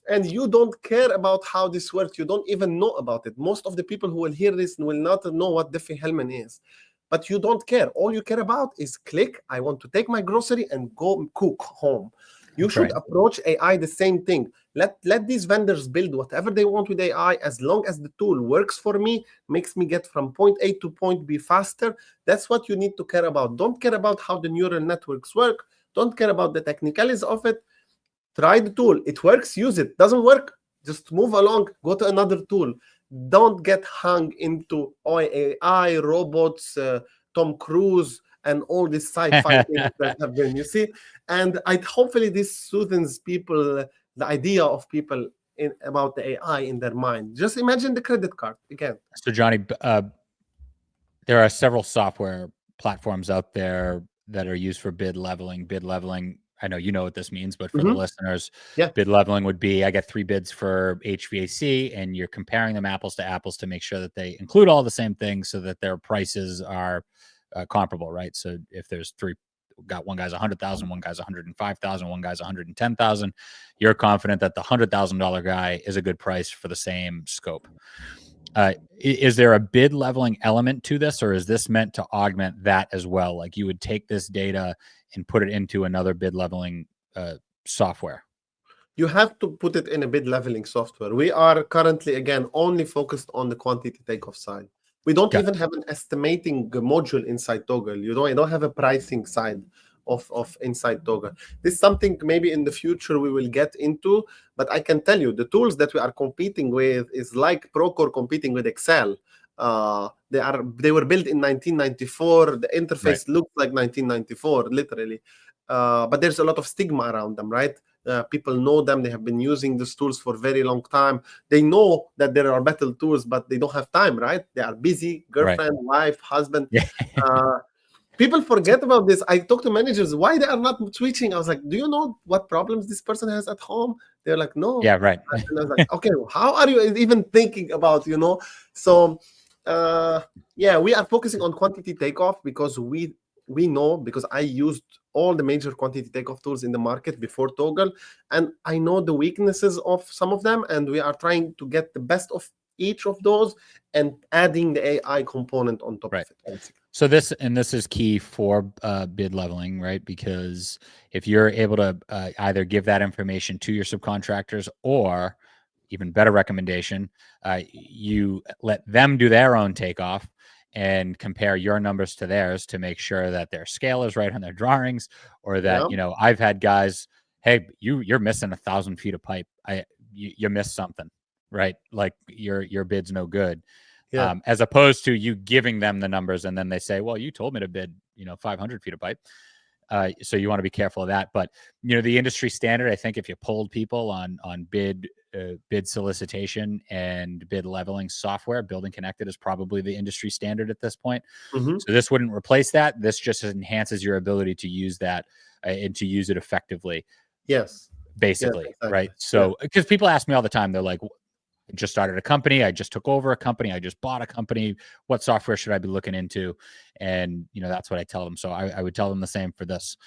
and you don't care about how this works. You don't even know about it. Most of the people who will hear this will not know what Diffie-Hellman is. But you don't care. All you care about is click, I want to take my grocery and go cook home. You should approach AI the same thing. Let these vendors build whatever they want with AI, as long as the tool works for me, makes me get from point A to point B faster. That's what you need to care about. Don't care about how the neural networks work. Don't care about the technicalities of it. Try the tool. It works, use it. Doesn't work, just move along, go to another tool. Don't get hung into AI, robots, Tom Cruise, and all these sci-fi things that have been, you see. And hopefully this soothes people, the idea of people about the AI in their mind. Just imagine the credit card again. So Johnny, there are several software platforms out there that are used for bid leveling. Bid leveling, I know you know what this means, but for the listeners, bid leveling would be, I get 3 bids for HVAC, and you're comparing them apples to apples to make sure that they include all the same things so that their prices are comparable, right? So if there's one guy's 100,000, one guy's 105,000, one guy's 110,000, you're confident that the $100,000 guy is a good price for the same scope. Is there a bid leveling element to this, or is this meant to augment that as well? Like you would take this data and put it into another bid leveling software? You have to put it in a bid leveling software. We are currently, again, only focused on the quantity takeoff side. We don't even have an estimating module inside Toggle. I don't have a pricing side of inside Toggle. This is something maybe in the future we will get into, but I can tell you the tools that we are competing with is like Procore competing with Excel. They were built in 1994. The interface looks like 1994, literally. But there's a lot of stigma around them, right? People know them. They have been using these tools for a very long time. They know that there are better tools, but they don't have time, right? They are busy, girlfriend, wife, husband. People forget about this. I talk to managers, why they are not switching? I was like, do you know what problems this person has at home? They're like, no. Yeah, right. And I was like, okay, how are you even thinking about, So, we are focusing on quantity takeoff because we know, because I used all the major quantity takeoff tools in the market before Toggle, and I know the weaknesses of some of them, and we are trying to get the best of each of those and adding the AI component on top of it, basically. So this is key for bid leveling, right? Because if you're able to either give that information to your subcontractors, or even better recommendation, you let them do their own takeoff and compare your numbers to theirs to make sure that their scale is right on their drawings, or that, I've had guys, hey, you're missing 1,000 feet of pipe. You missed something, right? Like your bid's no good. As opposed to you giving them the numbers and then they say, well, you told me to bid, 500 feet of pipe. So you want to be careful of that. But, the industry standard, I think if you polled people on bid solicitation and bid leveling software, Building Connected is probably the industry standard at this point. So this wouldn't replace that. This just enhances your ability to use that and to use it effectively. Yes. Basically. Yes, exactly. Right. So, because people ask me all the time, they're like, I just started a company. I just took over a company. I just bought a company. What software should I be looking into? And, that's what I tell them. So I would tell them the same for this.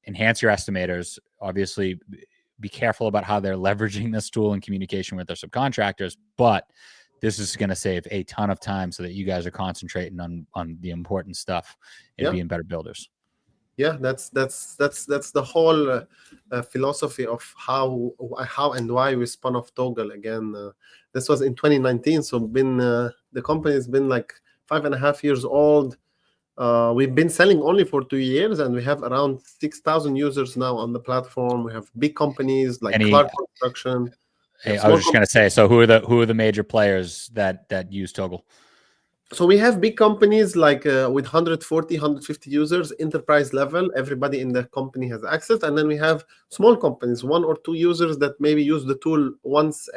Enhance your estimators. Obviously, be careful about how they're leveraging this tool in communication with their subcontractors. But this is going to save a ton of time so that you guys are concentrating on the important stuff and being better builders. Yeah, that's the whole philosophy of how and why we spun off Toggle again. This was in 2019, so the company has been like 5.5 years old. We've been selling only for 2 years, and we have around 6,000 users now on the platform. We have big companies like Clark Construction. Hey, I was just going to say, so who are the major players that use Toggle? So we have big companies like with 140, 150 users, enterprise level. Everybody in the company has access. And then we have small companies, 1 or 2 users that maybe use the tool once,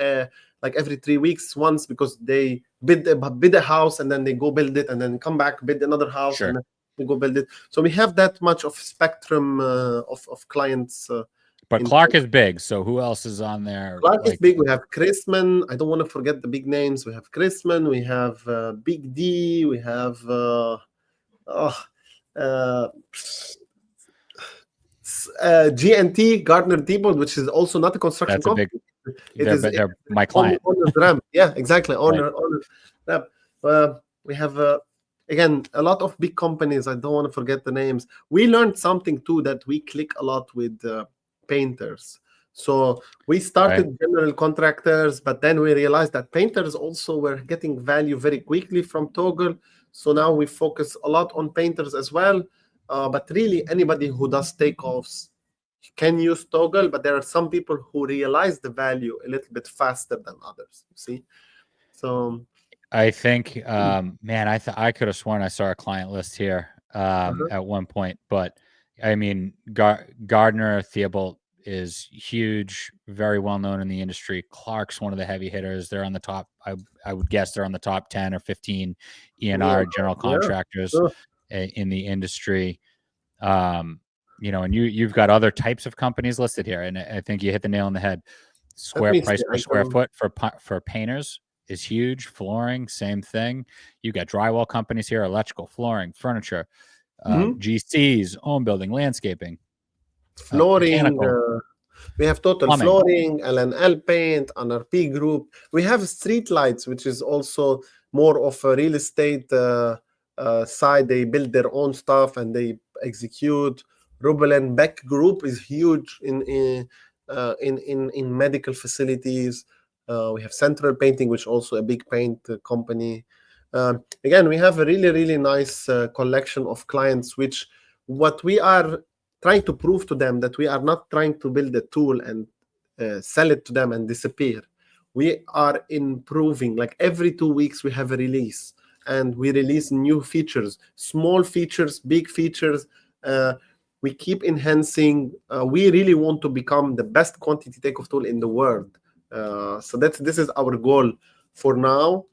like every 3 weeks once, because they bid a house and then they go build it and then come back, bid another house and Sure. then they go build it. So we have that much of spectrum of clients. But Clark is big. So who else is on there? Clark is Like, big. We have Chrisman. I don't want to forget the big names. We have Chrisman. We have Big D. We have oh, uh, GNT, Gardner Diebold, which is also not a construction that's a big, company. It is they're my client. owner's ramp. Yeah, exactly. Right. Owner's ramp. We have again a lot of big companies. I don't want to forget the names. We learned something too, that we click a lot with painters. So we started general contractors, but then we realized that painters also were getting value very quickly from Toggle. So now we focus a lot on painters as well. But really, anybody who does takeoffs can use Toggle, but there are some people who realize the value a little bit faster than others. You see, so I think, man, I could have sworn I saw a client list here at one point, but I mean, Gardner Theobald is huge, very well known in the industry. Clark's one of the heavy hitters. They're on the top. I would guess they're on the top 10 or 15 yeah, ENR general contractors sure. in the industry. You know, and you've got other types of companies listed here, and I think you hit the nail on the head. Let Square me price see. per square foot for painters is huge. Flooring, same thing. You got drywall companies here, electrical, flooring, furniture, GCs, home building, landscaping, Flooring. mechanical, We have Total plumbing. Flooring, LNL Paint, NRP Group. We have Street Lights, which is also more of a real estate side. They build their own stuff and they execute. Rubel and Beck Group is huge in medical facilities. We have Central Painting, which is also a big paint company. Again, we have a really nice collection of clients, which what we are trying to prove to them that we are not trying to build a tool and sell it to them and disappear. We are improving. Like every 2 weeks, we have a release, and we release new features, small features, big features. We keep enhancing. We really want to become the best quantity takeoff tool in the world. So this is our goal for now.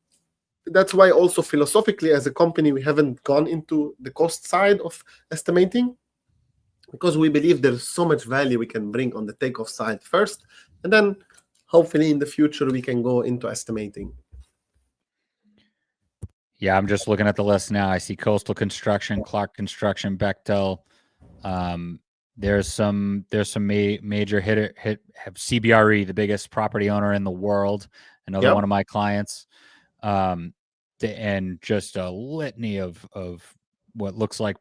That's why also philosophically, as a company, we haven't gone into the cost side of estimating, because we believe there's so much value we can bring on the takeoff side first, and then hopefully in the future we can go into estimating. Yeah, I'm just looking at the list now. I see Coastal Construction, Clark Construction, Bechtel. There's some major hit have CBRE, the biggest property owner in the world, another one of my clients. And just a litany of what looks like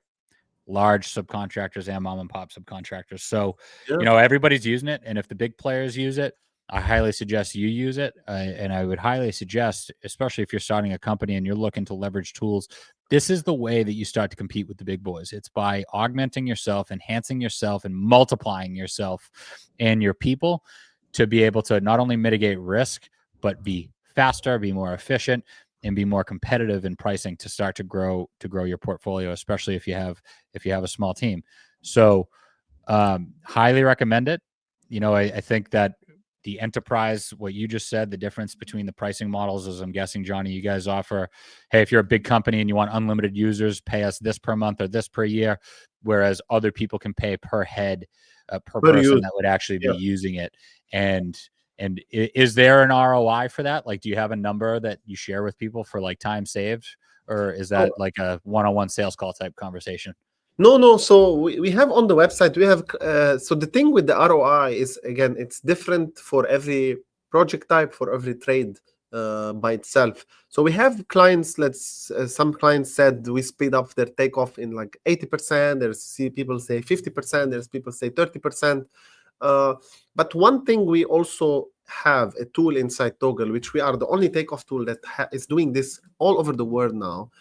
large subcontractors and mom and pop subcontractors. So, you know, everybody's using it. And if the big players use it, I highly suggest you use it. And I would highly suggest, especially if you're starting a company and you're looking to leverage tools, this is the way that you start to compete with the big boys. It's by augmenting yourself, enhancing yourself, and multiplying yourself and your people to be able to not only mitigate risk, but be faster, be more efficient, and be more competitive in pricing to start to grow your portfolio, especially if you have a small team. So highly recommend it. You know, I think that the enterprise, what you just said, the difference between the pricing models is, I'm guessing, Johnny, you guys offer, hey, if you're a big company and you want unlimited users, pay us this per month or this per year, whereas other people can pay per head, per person that would actually be using it. And is there an ROI for that? Like, do you have a number that you share with people for like time saved, or is that like a one-on-one sales call type conversation? No. So we have on the website, we have, so the thing with the ROI is, again, it's different for every project type, for every trade by itself. So we have clients, some clients said we speed up their takeoff in like 80%. There's people say 50%. There's people say 30%. But one thing, we also have a tool inside Toggle, which we are the only takeoff tool that is doing this all over the world now,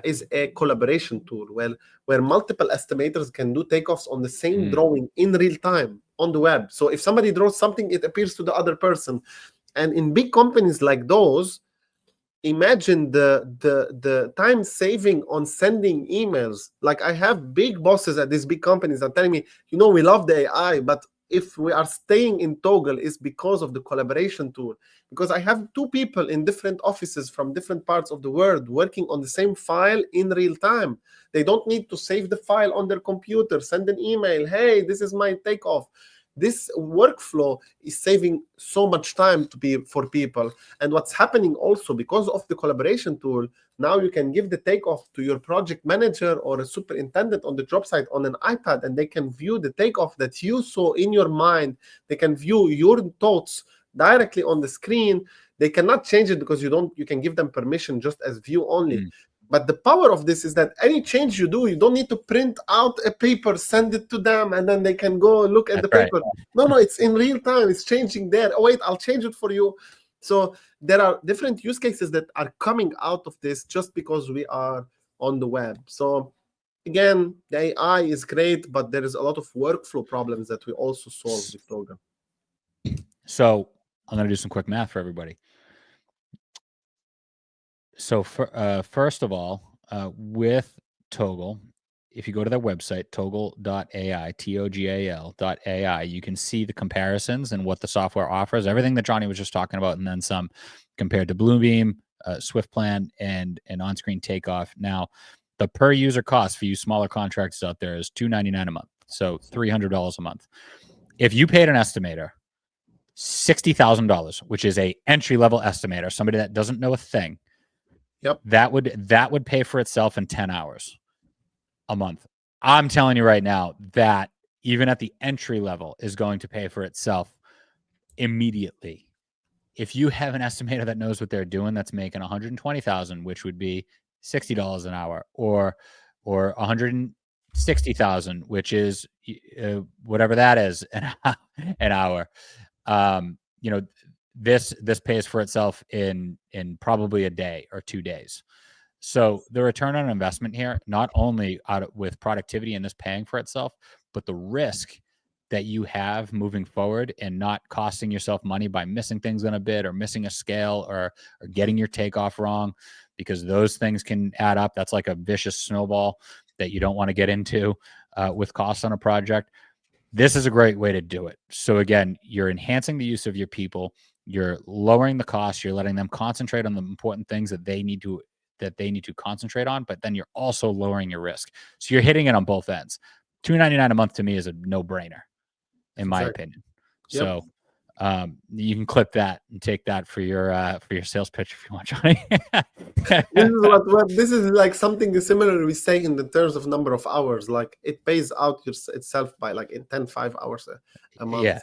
is a collaboration tool where multiple estimators can do takeoffs on the same drawing in real time on the web. So if somebody draws something, it appears to the other person. And in big companies like those, imagine the time saving on sending emails. Like, I have big bosses at these big companies that are telling me, we love the AI, but if we are staying in Toggle, is because of the collaboration tool. Because I have two people in different offices from different parts of the world working on the same file in real time. They don't need to save the file on their computer, send an email, hey, this is my takeoff. This workflow is saving so much time for people. And what's happening also, because of the collaboration tool, now you can give the takeoff to your project manager or a superintendent on the job site on an iPad, and they can view the takeoff that you saw in your mind. They can view your thoughts directly on the screen. They cannot change it because you can give them permission just as view only. But the power of this is that any change you do, you don't need to print out a paper, send it to them, and then they can go look at the paper. No, it's in real time. It's changing there. Oh, wait, I'll change it for you. So there are different use cases that are coming out of this just because we are on the web. So again, the AI is great, but there is a lot of workflow problems that we also solve with Toggle. So I'm going to do some quick math for everybody. So first of all, with Toggle, if you go to their website, toggle.ai, Togal.ai, you can see the comparisons and what the software offers, everything that Johnny was just talking about, and then some compared to Bluebeam, SwiftPlan, and on-screen takeoff. Now, the per user cost for you smaller contractors out there is $299 a month, so $300 a month. If you paid an estimator $60,000, which is a entry-level estimator, somebody that doesn't know a thing, yep, that would pay for itself in 10 hours a month. I'm telling you right now that even at the entry level is going to pay for itself immediately. If you have an estimator that knows what they're doing, that's making $120,000, which would be $60 an hour, or $160,000, which is whatever that is an hour. This pays for itself in probably a day or 2 days. So the return on investment here, not only with productivity and this paying for itself, but the risk that you have moving forward and not costing yourself money by missing things on a bid or missing a scale or getting your takeoff wrong, because those things can add up. That's like a vicious snowball that you don't want to get into with costs on a project. This is a great way to do it. So again, you're enhancing the use of your people, you're lowering the cost, you're letting them concentrate on the important things that they need to concentrate on, but then you're also lowering your risk. So you're hitting it on both ends. $299 a month to me is a no-brainer, in my opinion. Yep. So you can clip that and take that for your sales pitch if you want, Johnny. This is like something similar we say in the terms of number of hours. Like, it pays out itself by like in 5 hours a month.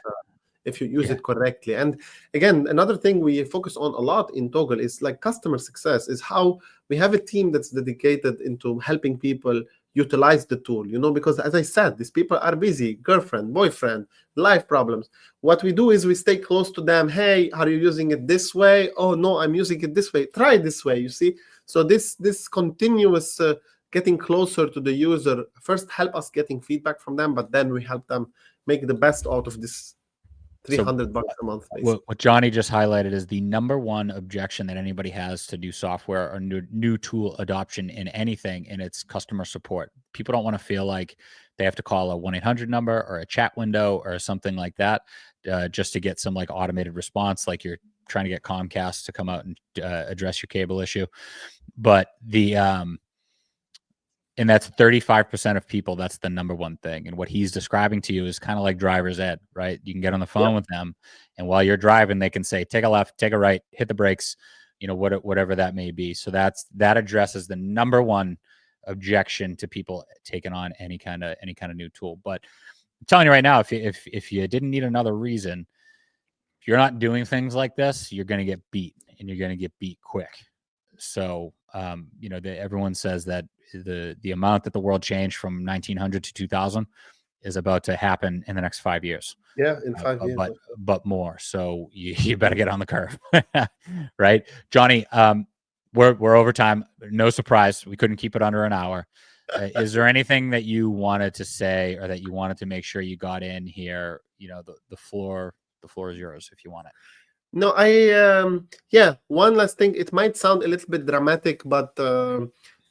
If you use it correctly. And again, another thing we focus on a lot in Toggle is like customer success, is how we have a team that's dedicated into helping people utilize the tool, because as I said, these people are busy, girlfriend, boyfriend, life problems. What we do is we stay close to them. Hey, are you using it this way? Oh no, I'm using it this way. Try it this way, you see? So this continuous getting closer to the user first help us getting feedback from them, but then we help them make the best out of this $300 a month. What Johnny just highlighted is the number one objection that anybody has to do software or new tool adoption in anything, and it's customer support. People don't want to feel like they have to call a 1-800 number or a chat window or something like that just to get some like automated response, like you're trying to get Comcast to come out and address your cable issue. But and that's 35% of people. That's the number one thing. And what he's describing to you is kind of like driver's ed, right? You can get on the phone with them, and while you're driving, they can say, take a left, take a right, hit the brakes, whatever that may be. So that addresses the number one objection to people taking on any kind of new tool. But I'm telling you right now, if you didn't need another reason, if you're not doing things like this, you're going to get beat, and you're going to get beat quick. So, everyone says that the amount that the world changed from 1900 to 2000 is about to happen in the next 5 years. Yeah, in 5 years. But more. So you better get on the curve, right? Johnny, we're over time. No surprise. We couldn't keep it under an hour. Is there anything that you wanted to say or that you wanted to make sure you got in here? The floor is yours if you want it. No, yeah, one last thing. It might sound a little bit dramatic, but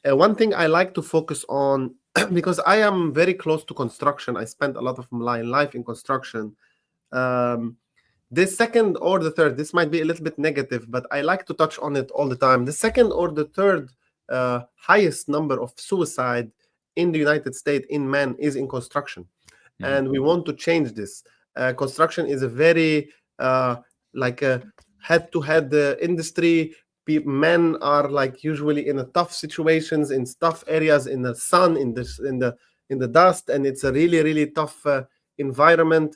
one thing I like to focus on, because I am very close to construction. I spent a lot of my life in construction. Um, this second or the third, this might be a little bit negative, but I like to touch on it all the time. The second or the third highest number of suicide in the United States in men is in construction, Mhm. and we want to change this. Construction is a very like a head-to-head industry. Men are like usually in a tough situations, in tough areas, in the sun, in the dust, and it's a really really tough environment.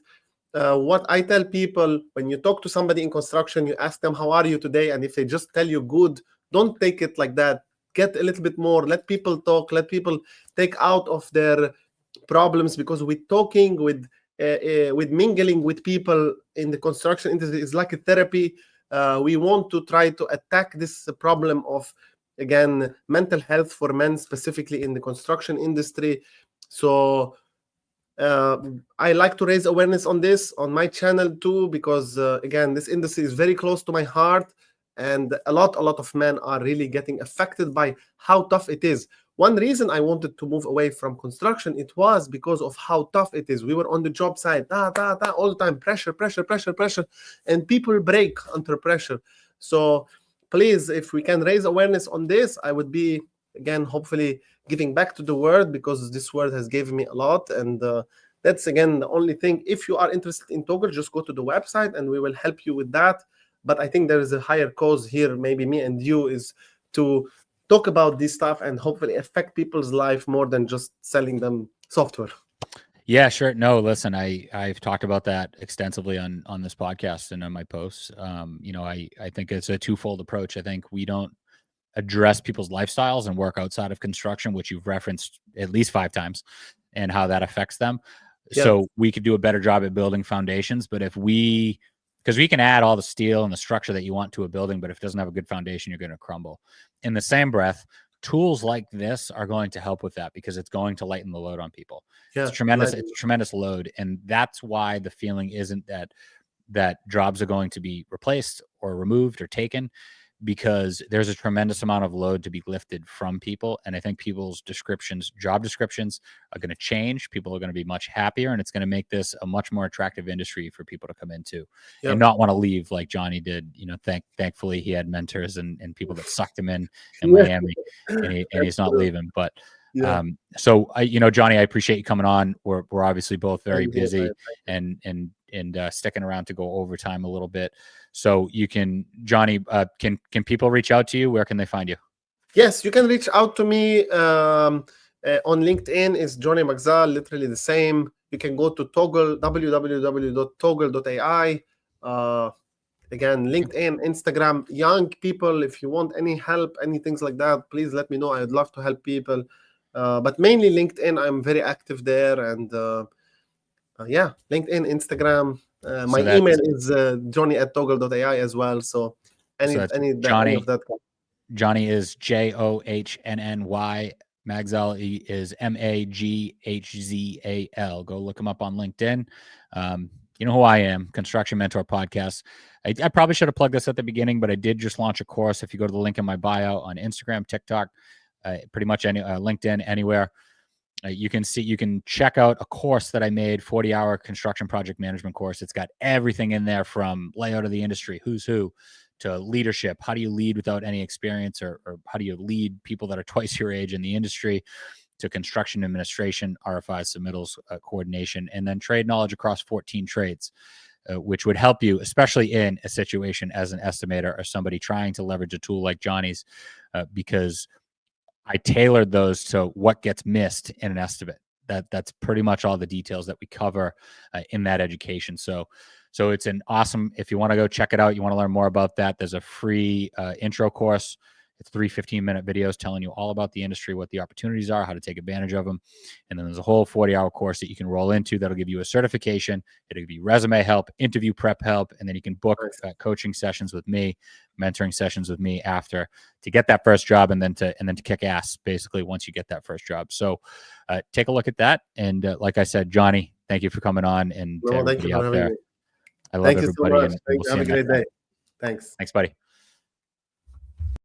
What I tell people, when you talk to somebody in construction, you ask them, "How are you today?" And if they just tell you good, don't take it like that. Get a little bit more. Let people talk. Let people take out of their problems, because with talking, with mingling with people in the construction industry is like a therapy. We want to try to attack this problem of, again, mental health for men, specifically in the construction industry. So I like to raise awareness on this on my channel too, because again, this industry is very close to my heart, and a lot of men are really getting affected by how tough it is. One reason I wanted to move away from construction, it was because of how tough it is. We were on the job site, all the time, pressure, pressure, pressure, pressure, and people break under pressure. So please, if we can raise awareness on this, I would be, again, hopefully giving back to the world, because this world has given me a lot. And that's, again, the only thing. If you are interested in Toggle, just go to the website and we will help you with that. But I think there is a higher cause here, maybe me and you, is to talk about this stuff and hopefully affect people's life more than just selling them software. Yeah, sure. No, listen, I've talked about that extensively on this podcast and on my posts. I think it's a twofold approach. I think we don't address people's lifestyles and work outside of construction, which you've referenced at least 5 times, and how that affects them. Yeah. So we could do a better job at building foundations. But because we can add all the steel and the structure that you want to a building, but if it doesn't have a good foundation, you're going to crumble. In the same breath, tools like this are going to help with that, because it's going to lighten the load on people. Yeah, It's tremendous. imagine. It's tremendous load. And that's why the feeling isn't that jobs are going to be replaced or removed or taken, because there's a tremendous amount of load to be lifted from people. And I think people's job descriptions are going to change. People are going to be much happier, and it's going to make this a much more attractive industry for people to come into and Yep. not want to leave like Johnny did. Thankfully he had mentors and people that sucked him in Yeah. Miami, and he's not leaving. But Yeah. so Johnny, I appreciate you coming on. We're obviously both very Same here, busy man. and sticking around to go overtime a little bit. So you can, Johnny, can people reach out to you? Where can they find you? Yes, you can reach out to me on LinkedIn. It's Johnny Magzal, literally the same. You can go to Toggle, www.toggle.ai. Again, LinkedIn, Instagram. Young people, if you want any help, any things like that, please let me know. I'd love to help people. But mainly LinkedIn, I'm very active there. And yeah, LinkedIn, Instagram. My So that's email is johnny@toggle.ai as well. So so any that's any of that. Johnny is JOHNNY. Magzal is MAGHZAL. Go look him up on LinkedIn. You know who I am, Construction Mentor Podcast. I probably should have plugged this at the beginning, but I did just launch a course. If you go to the link in my bio on Instagram, TikTok, pretty much any LinkedIn, anywhere, you can check out a course that I made, 40-hour construction project management course. It's got everything in there, from layout of the industry, who's who, to leadership. How do you lead without any experience, or how do you lead people that are twice your age in the industry, to construction administration, RFIs, submittals, coordination, and then trade knowledge across 14 trades, which would help you, especially in a situation as an estimator or somebody trying to leverage a tool like Johnny's, because I tailored those to what gets missed in an estimate. That's pretty much all the details that we cover in that education. So it's an awesome, if you want to go check it out, you want to learn more about that, there's a free intro course. It's 3 15-minute videos telling you all about the industry, what the opportunities are, how to take advantage of them. And then there's a whole 40-hour course that you can roll into that'll give you a certification. It'll give you resume help, interview prep help, and then you can book coaching sessions with me, mentoring sessions with me after, to get that first job, and then to kick ass basically once you get that first job. So take a look at that. And like I said, Johnny, thank you for coming on, and to No, thank you everybody for out having there, me. I love Thank you so everybody, much. and Thank we'll you. see Have you a great next time. day. Thanks. Thanks, buddy.